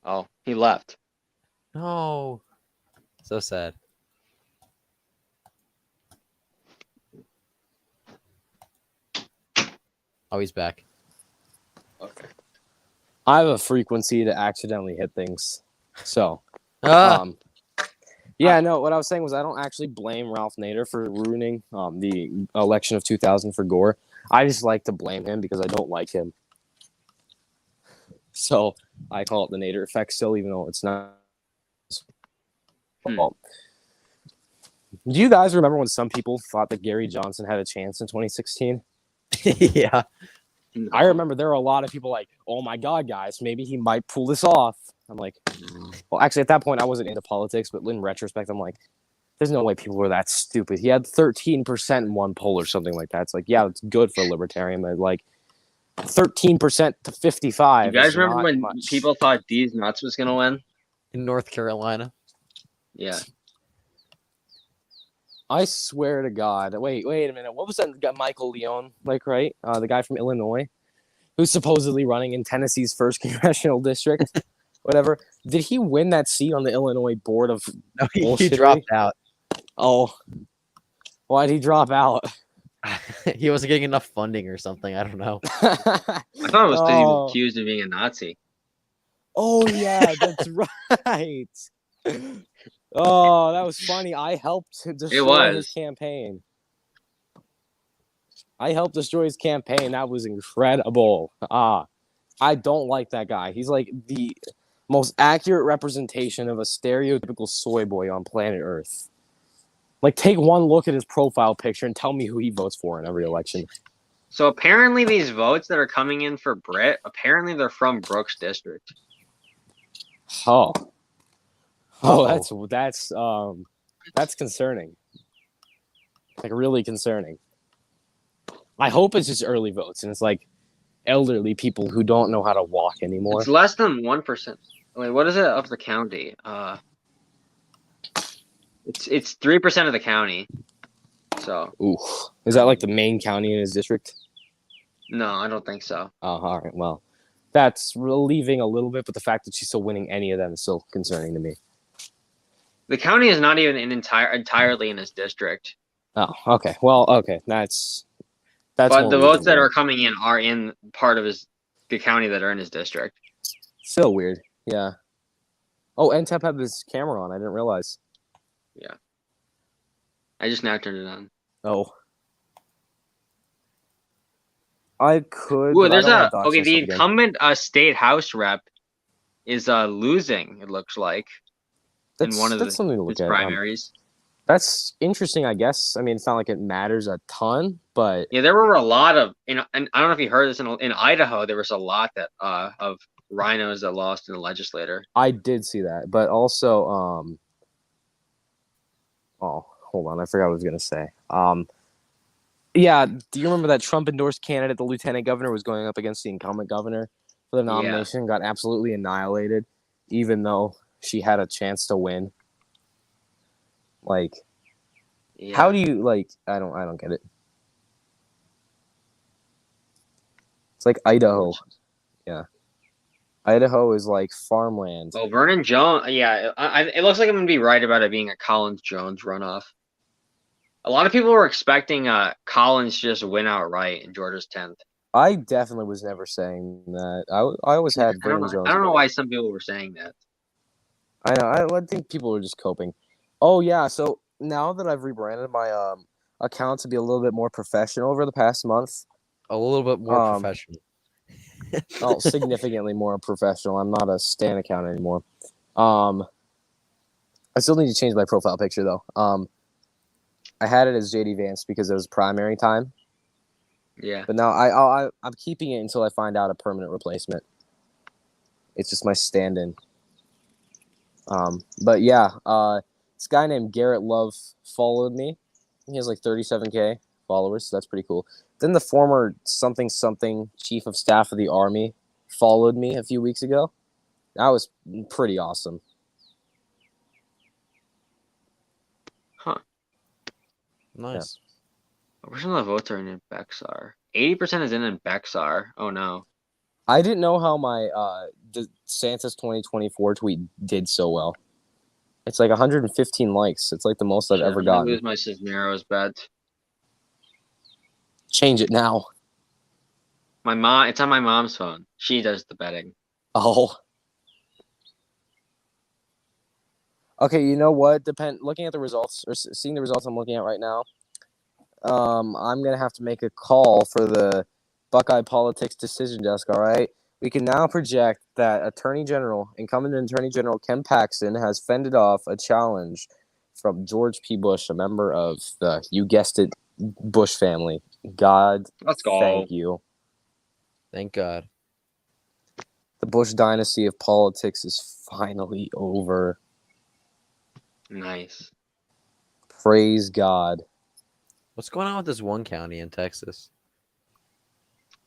Oh, he left. No. So sad. Oh, he's back. Okay. I have a frequency to accidentally hit things. So, Ah, yeah, no, what I was saying was I don't actually blame Ralph Nader for ruining the election of 2000 for Gore. I just like to blame him because I don't like him. So I call it the Nader effect still, even though it's not. Well, do you guys remember when some people thought that Gary Johnson had a chance in 2016? yeah. I remember there were a lot of people like, oh my God, guys, maybe he might pull this off. I'm like, well, actually, at that point, I wasn't into politics, but in retrospect, I'm like, there's no way people were that stupid. He had 13% in one poll or something like that. It's like, yeah, it's good for a libertarian, but like 13% to 55. You guys is remember not when much. people thought D's Nuts was going to win? In North Carolina. Yeah. I swear to God. Wait a minute. What was that guy, Michael Leone, like, right? The guy from Illinois, who's supposedly running in Tennessee's first congressional district, whatever. Did he win that seat on the Illinois board of No, he bullshittery? dropped out. Oh, why'd he drop out? He wasn't getting enough funding or something. I don't know. I thought it was because he Oh. was accused of being a Nazi. Oh yeah, that's right. Oh, that was funny. I helped to destroy his was. campaign. I helped destroy his campaign. That was incredible. I don't like that guy. He's like the most accurate representation of a stereotypical soy boy on planet Earth. Like, take one look at his profile picture and tell me who he votes for in every election. So apparently these votes that are coming in for Britt, apparently they're from Brooks District. Oh, Uh-oh. that's concerning. Like, really concerning. I hope it's just early votes and it's like elderly people who don't know how to walk anymore. It's less than 1%. Wait, what is it of the county? It's 3% of the county. So Ooh, is that like the main county in his district? no, I don't think so. Oh, all right. Well, that's relieving a little bit, but the fact that she's still winning any of them is still concerning to me. The county is not even entirely in his district. Oh, okay. Well, okay. That's But more the votes that reasonable. are coming in are in part of the county that are in his district. Still weird. Yeah. Oh, NTEP had this camera on. I didn't realize. I just now turned it on. Oh. I could. Ooh, but I there's don't wanna a dox okay. The myself again. incumbent state house rep is losing. It looks like in That's one of something to look his at. primaries. That's interesting, I guess. I mean, it's not like it matters a ton, but Yeah, there were a lot of, and I don't know if you heard this in Idaho. There was a lot that of rhinos that lost in the legislature. I did see that. But also, oh, hold on, I forgot what I was gonna say. Yeah, do you remember that Trump endorsed candidate, the lieutenant governor, was going up against the incumbent governor for the Yeah. nomination, got absolutely annihilated, even though she had a chance to win. Like, Yeah. how do you like? I don't get it. It's like Idaho. Yeah, Idaho is like farmland. Oh, Vernon Jones. Yeah, it looks like I'm gonna be right about it being a Collins Jones runoff. A lot of people were expecting Collins to just win outright in Georgia's 10th. I definitely was never saying that. I always had I don't Vernon know. Jones. I don't know why some people were saying that. I know. I think people are just coping. Oh yeah. So now that I've rebranded my account to be a little bit more professional over the past month, A little bit more Um, professional. oh, significantly more professional. I'm not a Stan account anymore. I still need to change my profile picture though. I had it as JD Vance because it was primary time, Yeah. but now I'm keeping it until I find out a permanent replacement. It's just my stand-in. But yeah, this guy named Garrett Love followed me. He has like 37K followers, so that's pretty cool. Then the former something chief of staff of the army followed me a few weeks ago. That was pretty awesome. Huh. Nice. Where's some of the votes are in Bexar? 80% is in Bexar. Oh no. I didn't know how my DeSantis 2024 tweet did so well. It's like 115 likes. It's like the most I've ever I'm gonna gotten. lose my Cisneros bet. Change it now. My mom. It's on my mom's phone. She does the betting. Oh. Okay, you know what? Looking at the results or seeing the results I'm looking at right now, I'm gonna have to make a call for the Buckeye Politics Decision Desk. All right, we can now project that incumbent Attorney General Ken Paxton has fended off a challenge from George P. Bush, a member of the, you guessed it, Bush family. God, Let's go. thank you. Thank God. The Bush dynasty of politics is finally over. Nice. Praise God. What's going on with this one county in Texas?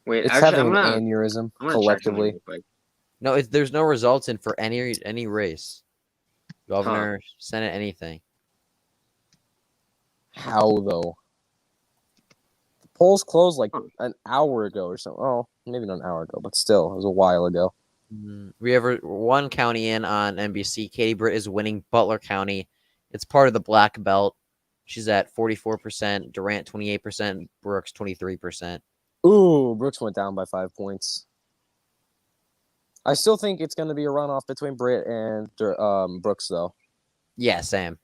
Wait, It's actually, having I'm an aneurysm gonna check something collectively. real quick. No, there's no results in for any race. Governor, Senate, anything. How though? The polls closed like Huh. an hour ago or so. Oh, maybe not an hour ago, but still, it was a while ago. We have one county in on NBC. Katie Britt is winning Butler County. It's part of the Black Belt. She's at 44%, Durant 28%, Brooks 23%. Ooh, Brooks went down by 5 points. I still think it's going to be a runoff between Britt and Brooks, though. Yeah, same.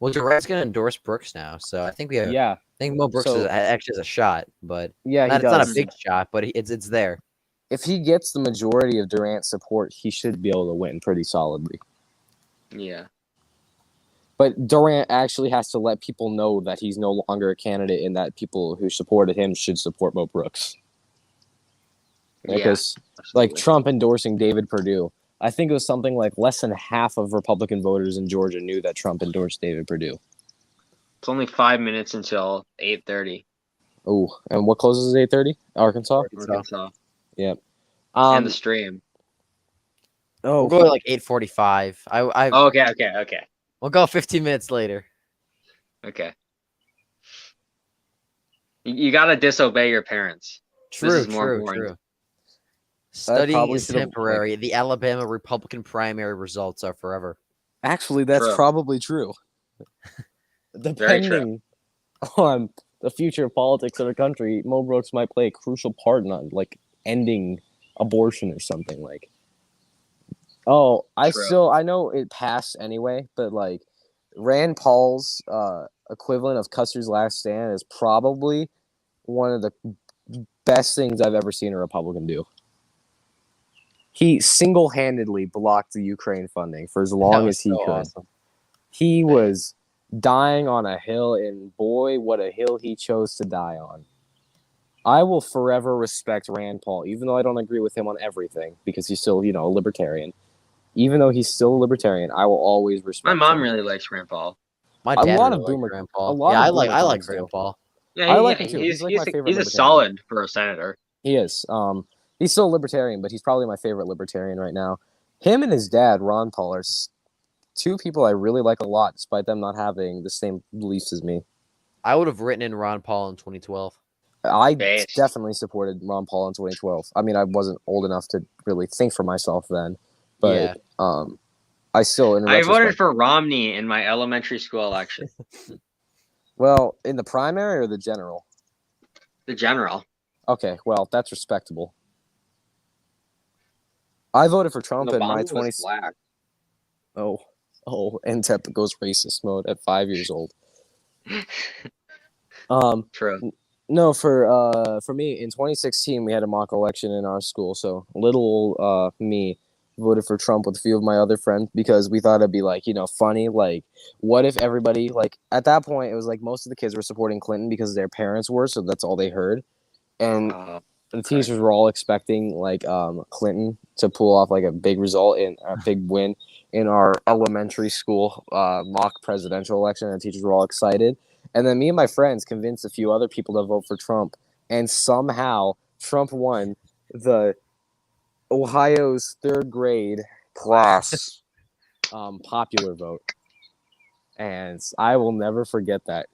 Well, Durant's going to endorse Brooks now, so I think Yeah, I think Mo Brooks So- actually has a shot, but yeah, he it's not a does. big shot, but it's there. If he gets the majority of Durant's support, he should be able to win pretty solidly. Yeah. But Durant actually has to let people know that he's no longer a candidate and that people who supported him should support Mo Brooks. Yeah. Because like absolutely. Trump endorsing David Perdue, I think it was something like less than half of Republican voters in Georgia knew that Trump endorsed David Perdue. It's only 5 minutes until 8:30. Oh, and what closes at 8:30? Arkansas. Arkansas. And the stream. Oh, We'll go to like 8:45. Oh, okay. We'll go 15 minutes later. Okay. You gotta disobey your parents. True, is more true, important. true. Studying probably is should've, temporary. The Alabama Republican primary results are forever. actually, that's True. probably true. Depending on the future of politics of the country, Mo Brooks might play a crucial part in like ending abortion or something like. Oh, True. I know it passed anyway, but like Rand Paul's equivalent of Custer's Last Stand is probably one of the best things I've ever seen a Republican do. He single-handedly blocked the Ukraine funding for as long as he could. Awesome. He was dying on a hill, and boy, what a hill he chose to die on. I will forever respect Rand Paul, even though I don't agree with him on everything, because he's still, a libertarian. Even though he's still a libertarian, I will always respect My mom him. really likes Rand Paul. My A dad lot really of likes boomer- Rand Paul. a lot Yeah, of boomer I like comics Rand do. Paul. Yeah, I like him too. He's He's like my favorite he's a libertarian. solid for a senator. He is. He's still a libertarian, but he's probably my favorite libertarian right now. Him and his dad, Ron Paul, are two people I really like a lot, despite them not having the same beliefs as me. I would have written in Ron Paul in 2012. I Based. definitely supported Ron Paul in 2012. I mean, I wasn't old enough to really think for myself then, but I still, in I voted retrospect, for Romney in my elementary school election. well, in the primary or the general? The general. Okay, well, that's respectable. I voted for Trump in my Obama 20. was black. And Tep goes racist mode at 5 years old. True. No, for me in 2016 we had a mock election in our school, so little me voted for Trump with a few of my other friends because we thought it'd be like funny. Like, what if everybody like at that point it was like most of the kids were supporting Clinton because their parents were, so that's all they heard, and the teachers were all expecting like Clinton to pull off like a big result in a big win in our elementary school mock presidential election, and the teachers were all excited. And then me and my friends convinced a few other people to vote for Trump, and somehow Trump won the Ohio's third grade class popular vote, and I will never forget that.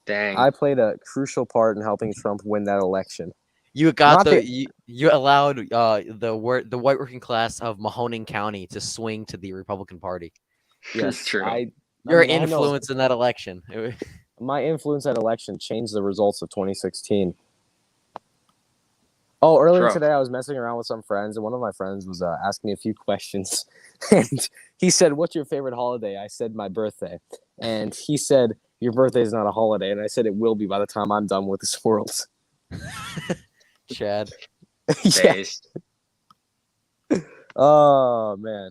Dang. I played a crucial part in helping Trump win that election. You got Not you allowed the white working class of Mahoning County to swing to the Republican Party. Yes, True. Your I know. influence in that election. My influence at election changed the results of 2016. Oh, earlier True. today I was messing around with some friends, and one of my friends was asking me a few questions. And he said, "What's your favorite holiday?" I said, "My birthday." And he said, "Your birthday is not a holiday." And I said, "It will be by the time I'm done with this world." Chad. Yeah. Based. Oh, man.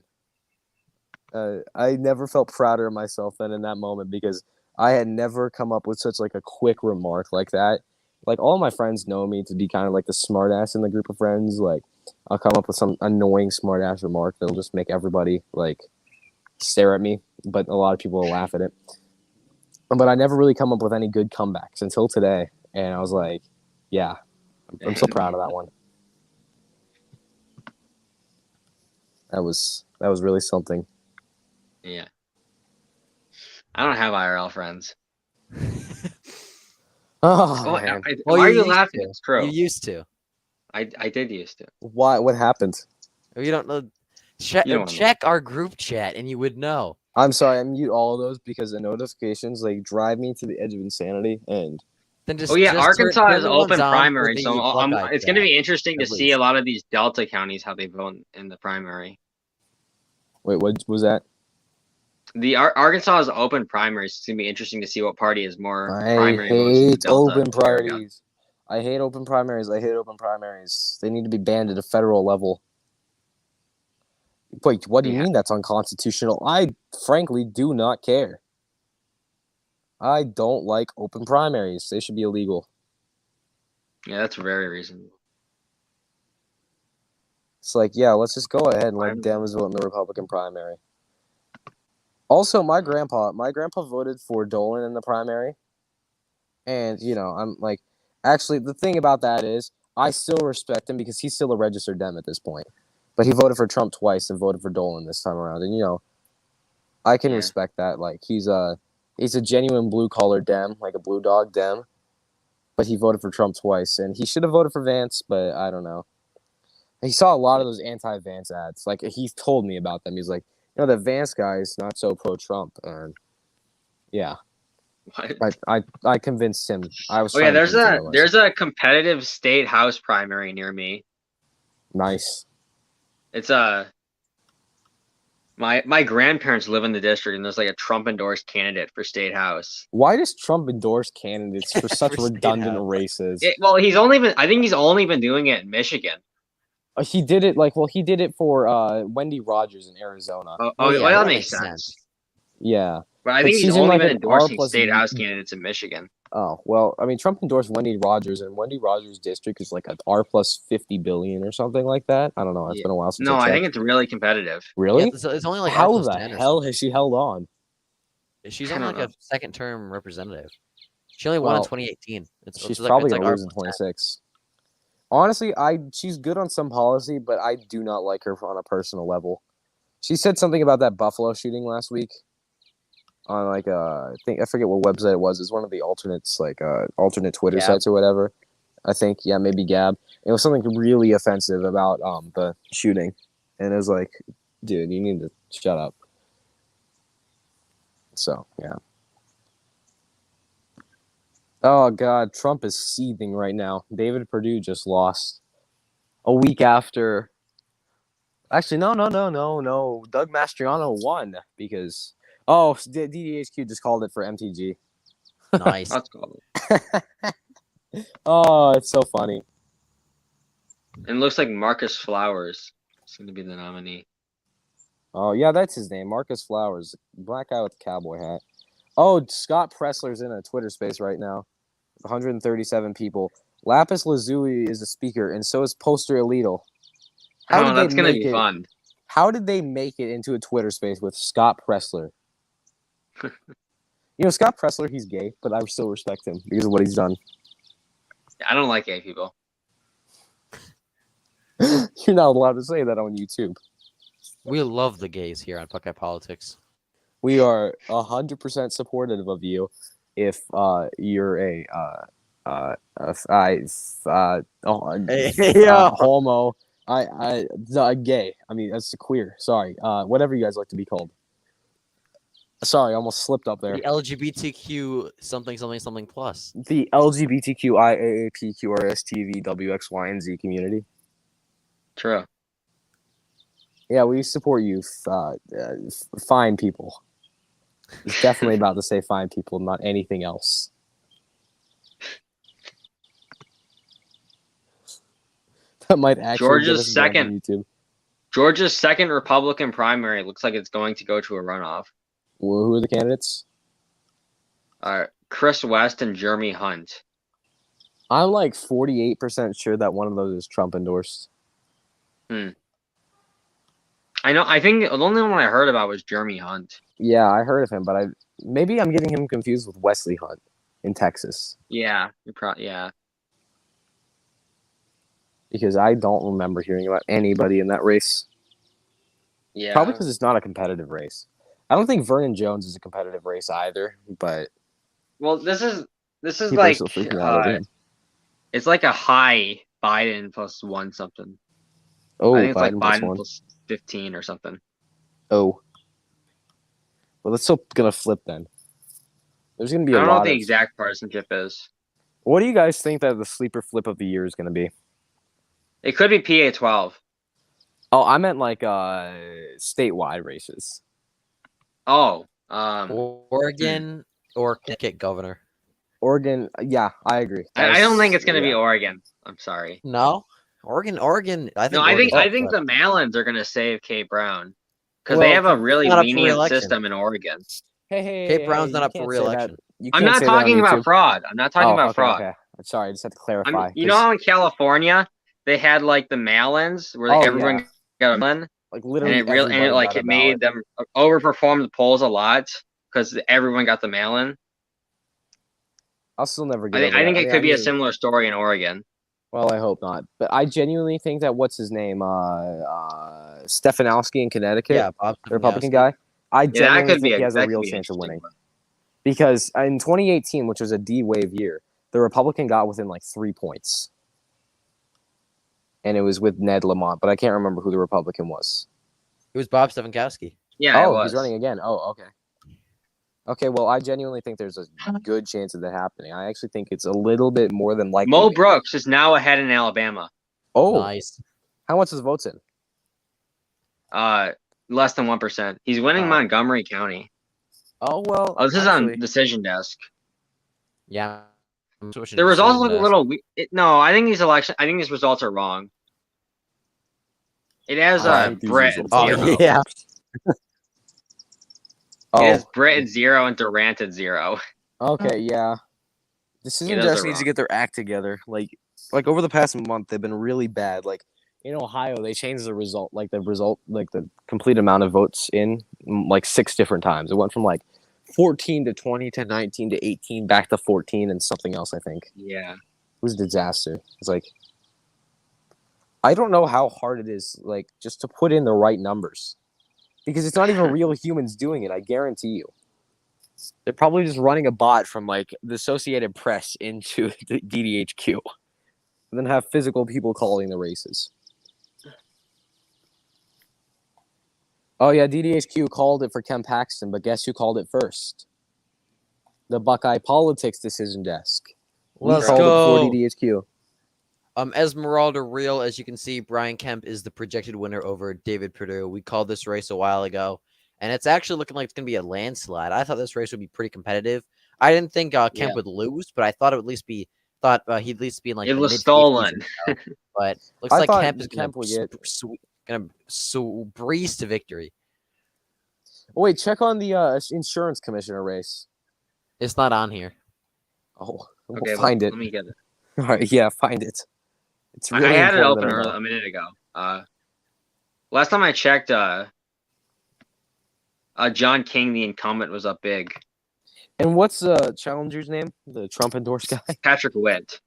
I never felt prouder of myself than in that moment because I had never come up with such like a quick remark like that. Like all my friends know me to be kind of like the smart ass in the group of friends. Like I'll come up with some annoying smart ass remark that'll just make everybody like stare at me, but a lot of people will laugh at it. But I never really come up with any good comebacks until today. And I was like, yeah, I'm so proud of that one. That was really something. Yeah. I don't have IRL friends. Oh, Oh, man. Well, why are you you used laughing? to. It's true. You used to. I did used to. Why? What happened? You don't know. Check, You don't know. check our group chat, and you would know. I'm sorry, I mute all of those because the notifications like drive me to the edge of insanity, and Then just Oh yeah, just Arkansas turn is the ones open on for primary, so the Buckeye it's going to chat, be interesting to at see a least. lot of these Delta counties how they vote in the primary. Wait, what was that? The Arkansas is open primaries. It's going to be interesting to see what party is more I primary votes in the hate Delta open area. primaries. I hate open primaries. I hate open primaries. They need to be banned at a federal level. Wait, what do you Yeah. mean that's unconstitutional? I frankly do not care. I don't like open primaries. They should be illegal. Yeah, that's very reasonable. It's like, yeah, let's just go ahead and let I'm- Dems vote in the Republican primary. Also, my grandpa voted for Dolan in the primary. And, I'm like, actually, the thing about that is I still respect him because he's still a registered Dem at this point. But he voted for Trump twice and voted for Dolan this time around. And, I can Yeah. respect that. Like, he's a genuine blue-collar Dem, like a blue dog Dem. But he voted for Trump twice. And he should have voted for Vance, but I don't know. He saw a lot of those anti-Vance ads. Like, he told me about them. He's like, the Vance guy is not so pro-Trump. And, yeah. What? I convinced him. I was. Oh yeah, trying to convince him otherwise. there's a competitive state house primary near me. Nice. It's my grandparents live in the district, and there's like a Trump endorsed candidate for state house. Why does Trump endorse candidates for such For state redundant house. races? Well, I think he's only been doing it in Michigan. He did it he did it for Wendy Rogers in Arizona. Oh, yeah, well, that that makes makes sense. Yeah. But I But think he's she's in, only like, been an endorsing R+ state house candidates in Michigan. Oh well, I mean, Trump endorsed Wendy Rogers, and Wendy Rogers' district is like an R+50 billion or something like that. I don't know. It's Yeah. been a while since No, I I checked. think it's really competitive. Really? Yeah, it's only like How R plus the 10 or hell something. has she held on? She's I only don't like know. a second term representative. She only won in Well, 2018. She's probably it's gonna lose in R plus 10. 26. Honestly, she's good on some policy, but I do not like her on a personal level. She said something about that Buffalo shooting last week on like I forget what website it was. It's one of the alternates, like alternate Twitter Gab. sites or whatever. I think maybe Gab. It was something really offensive about the shooting, and it was like, dude, you need to shut up. So yeah. Oh God, Trump is seething right now. David Perdue just lost a week after. Actually, no. Doug Mastriano won because DDHQ just called it for MTG. Nice. That's cool. Oh, it's so funny. And it looks like Marcus Flowers is going to be the nominee. Oh yeah, that's his name, Marcus Flowers, black guy with the cowboy hat. Oh, Scott Pressler's in a Twitter space right now. 137 people. Lapis Lazuli is a speaker, and so is Poster Elito. That's going to be fun. How did they make it into a Twitter space with Scott Pressler? Scott Pressler, he's gay, but I still respect him because of what he's done. I don't like gay people. You're not allowed to say that on YouTube. We love the gays here on Buckeye Politics. We are 100% supportive of you if you're a homo, gay. I mean, that's queer. Sorry, whatever you guys like to be called. Sorry, I almost slipped up there. The LGBTQ something plus. The LGBTQIAAPQRSTV WXY and Z community. True. Yeah, we support you, fine people. It's definitely about to say fine people, not anything else. That might actually get us banned on YouTube. Georgia's second Republican primary looks like it's going to go to a runoff. Who are the candidates? Chris West and Jeremy Hunt. I'm like 48% sure that one of those is Trump endorsed. I know. I think the only one I heard about was Jeremy Hunt. Yeah, I heard of him, but maybe I'm getting him confused with Wesley Hunt in Texas. Yeah, yeah. Because I don't remember hearing about anybody in that race. Yeah. Probably because it's not a competitive race. I don't think Vernon Jones is a competitive race either, but well, this is people like are still freaking out over him. It's like a high Biden plus one something. Oh, I think it's Biden like plus Biden one. plus 15 or something. Oh. Well, that's still gonna flip then. There's gonna be I a don't know lot what the of exact partisanship is. What do you guys think that the sleeper flip of the year is going to be? It could be PA12. Oh, I meant like statewide races. Oh, Oregon or Connecticut governor. Oregon, yeah, I agree. I don't think it's gonna be yeah. Oregon. I'm sorry. No, Oregon. I think. No, I think Oregon's the Mallons are gonna save Kate Brown because Well, they have a really not up for lenient re-election. system in Oregon. Hey, Kate Brown's not you up for can't say that. re-election. You I'm can't not say that on talking about YouTube. fraud. I'm not talking about okay, fraud. Okay. Sorry, I just had to clarify. You know how in California they had like the Mallons where everyone got a Mellon, like and literally it made them overperform the polls a lot because everyone got the Mellon. I'll still never I get think, over I think that. it could be a mean, similar story in Oregon. Well, I hope not. But I genuinely think that what's his name, Stefanowski in Connecticut, Yeah, Bob the Republican Stefanowski. guy. I Yeah, that genuinely could be think he has a that could real be an chance of interesting winning. one. Because in 2018, which was a D wave year, the Republican got within like 3 points. And it was with Ned Lamont, but I can't remember who the Republican was. It was Bob Stefanowski. Yeah, it Oh, was. he's running again. Oh, okay. Okay, well, I genuinely think there's a good chance of that happening. I actually think it's a little bit more than likely. Mo Brooks is now ahead in Alabama. Oh, Nice. how much is votes in? Less than 1%. He's winning Montgomery County. Oh, well. Oh, this is on Decision Desk. Yeah. I'm switching The to results Decision look a Desk. little. No, I think these results are wrong. It has I hate these Brett results. at Oh, 0. yeah. It Oh, has Brett at 0 and Durant at 0. okay, yeah. Decision those Desk are needs to wrong. get their act together. Like over the past month, they've been really bad. Like in Ohio, they changed the result, like the complete amount of votes in like 6 different times. It went from like 14 to 20 to 19 to 18 back to 14 and something else. I think Yeah. it was a disaster. It's like I don't know how hard it is, like just to put in the right numbers, because it's not even real humans doing it. I guarantee you. They're probably just running a bot from like the Associated Press into the DDHQ, and then have physical people calling the races. Oh yeah, DDHQ called it for Ken Paxton, but guess who called it first? The Buckeye Politics Decision Desk. Let's called go. it before DDHQ. Esmeralda Real, as you can see, Brian Kemp is the projected winner over David Perdue. We called this race a while ago, and it's actually looking like it's going to be a landslide. I thought this race would be pretty competitive. I didn't think Kemp would lose, but I thought it would at least be he'd at least be in like It the was mid-50s stolen. or so. But looks I like thought Kemp is going Kemp would get- to breeze to victory. Oh, wait, check on the insurance commissioner race. It's not on here. Oh, we'll Okay, find it. Let me get it. All right, yeah, find it. It's really I had it important open that I know. a minute ago. Last time I checked, John King, the incumbent, was up big. And what's the challenger's name? The Trump endorsed guy? Patrick Witt.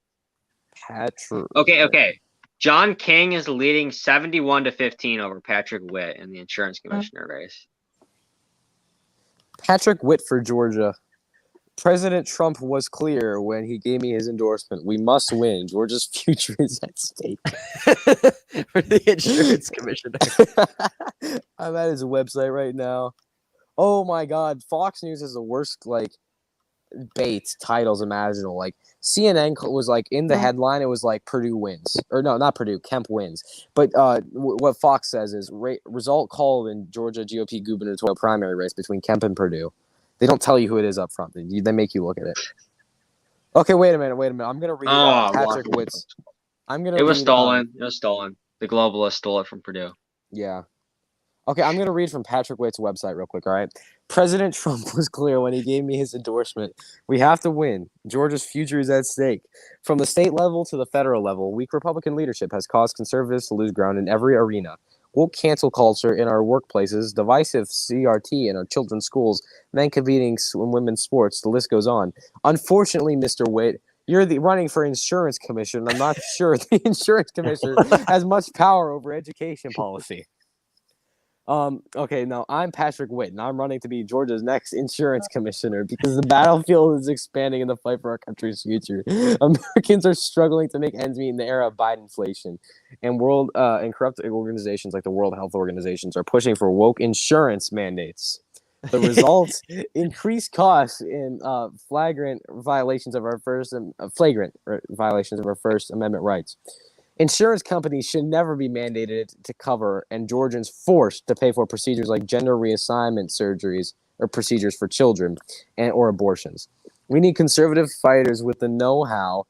Patrick. Okay. John King is leading 71-15 over Patrick Witt in the insurance commissioner race. Patrick Witt for Georgia. President Trump was clear when he gave me his endorsement. We must win. Georgia's future is at stake. For the insurance commissioner. I'm at his website right now. Oh my God, Fox News has the worst bait titles imaginable. Like CNN was like in the headline, it was like Purdue wins, or no, not Purdue, Kemp wins. But what Fox says is result called in Georgia GOP gubernatorial primary race between Kemp and Purdue. They don't tell you who it is up front. They make you look at it. Okay, wait a minute. I'm gonna read Patrick Witt's. It was stolen. It was stolen. The globalists stole it from Purdue. Yeah. Okay, I'm going to read from Patrick Witt's website real quick, all right? President Trump was clear when he gave me his endorsement. We have to win. Georgia's future is at stake. From the state level to the federal level, weak Republican leadership has caused conservatives to lose ground in every arena. Woke cancel culture in our workplaces, divisive CRT in our children's schools, men competing in women's sports, the list goes on. Unfortunately, Mr. Witt, you're running for insurance commission. I'm not sure the insurance commissioner has much power over education policy. Okay, now I'm Patrick Witt, and I'm running to be Georgia's next insurance commissioner because the battlefield is expanding in the fight for our country's future. Americans are struggling to make ends meet in the era of Bidenflation, and and corrupt organizations like the World Health Organizations are pushing for woke insurance mandates. The result: increased costs in flagrant violations of our First Amendment rights. Insurance companies should never be mandated to cover, and Georgians forced to pay for procedures like gender reassignment surgeries or procedures for children or abortions. We need conservative fighters with the know-how,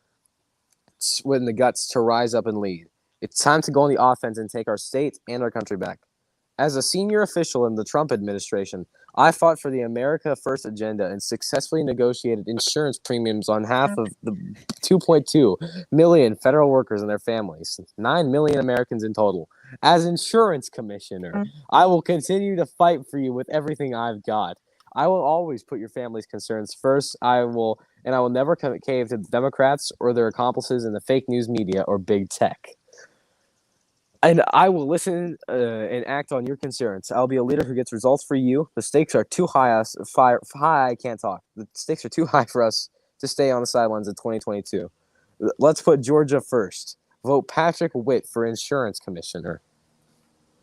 with the guts to rise up and lead. It's time to go on the offense and take our state and our country back. As a senior official in the Trump administration, I fought for the America First agenda and successfully negotiated insurance premiums on half of the 2.2 million federal workers and their families, 9 million Americans in total. As insurance commissioner, I will continue to fight for you with everything I've got. I will always put your family's concerns first. I will never cave to the Democrats or their accomplices in the fake news media or big tech. And I will listen and act on your concerns. I'll be a leader who gets results for you. The stakes are too high. I can't talk. The stakes are too high for us to stay on the sidelines in 2022. Let's put Georgia first. Vote Patrick Witt for insurance commissioner.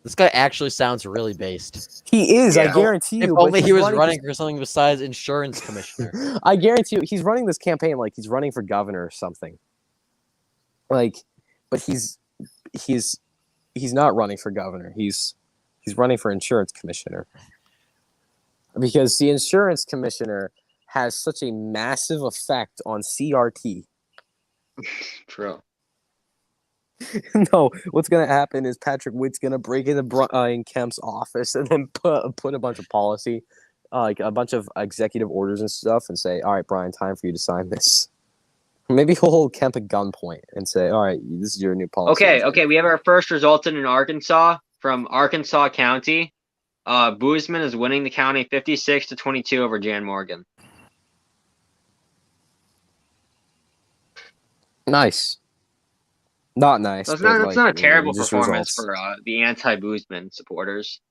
This guy actually sounds really based. He is, Yeah. I guarantee If you. only but he he's was running for something besides insurance commissioner. I guarantee you, he's running this campaign like he's running for governor or something. Like, but he's not running for governor. He's running for insurance commissioner. Because the insurance commissioner has such a massive effect on CRT. True. No, what's gonna happen is Patrick Witt's gonna break into Brian Kemp's office and then put a bunch of policy, like a bunch of executive orders and stuff, and say, "All right, Brian, time for you to sign this." Maybe he'll hold Kemp at gunpoint and say, "All right, this is your new policy." Okay. We have our first result in Arkansas from Arkansas County. Boozman is winning the county 56-22 over Jan Morgan. Nice. Not nice. That's but, not a terrible just performance results. for the anti-Boozman supporters.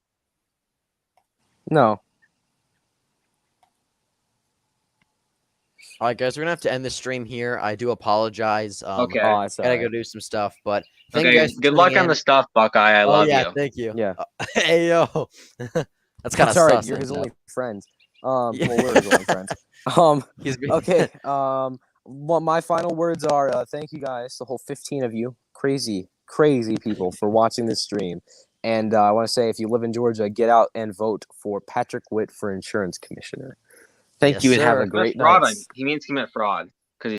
No. All right, guys, we're gonna have to end the stream here. I do apologize. Okay. Oh, that's all Gotta right. go do some stuff, but thank you Okay. guys for Good luck tuning on in. the stuff, Buckeye. I love yeah, you. thank you. Yeah. Hey yo, that's kind of That's all right. sus. You're his though. only friend. Yeah. Well, we're his only friends. He's Okay. Well, my final words are thank you guys, the whole 15 of you, crazy people, for watching this stream. And I want to say, if you live in Georgia, get out and vote for Patrick Witt for insurance commissioner. Thank Yes, you, and have sir. a great Fraud. night. He means commit fraud.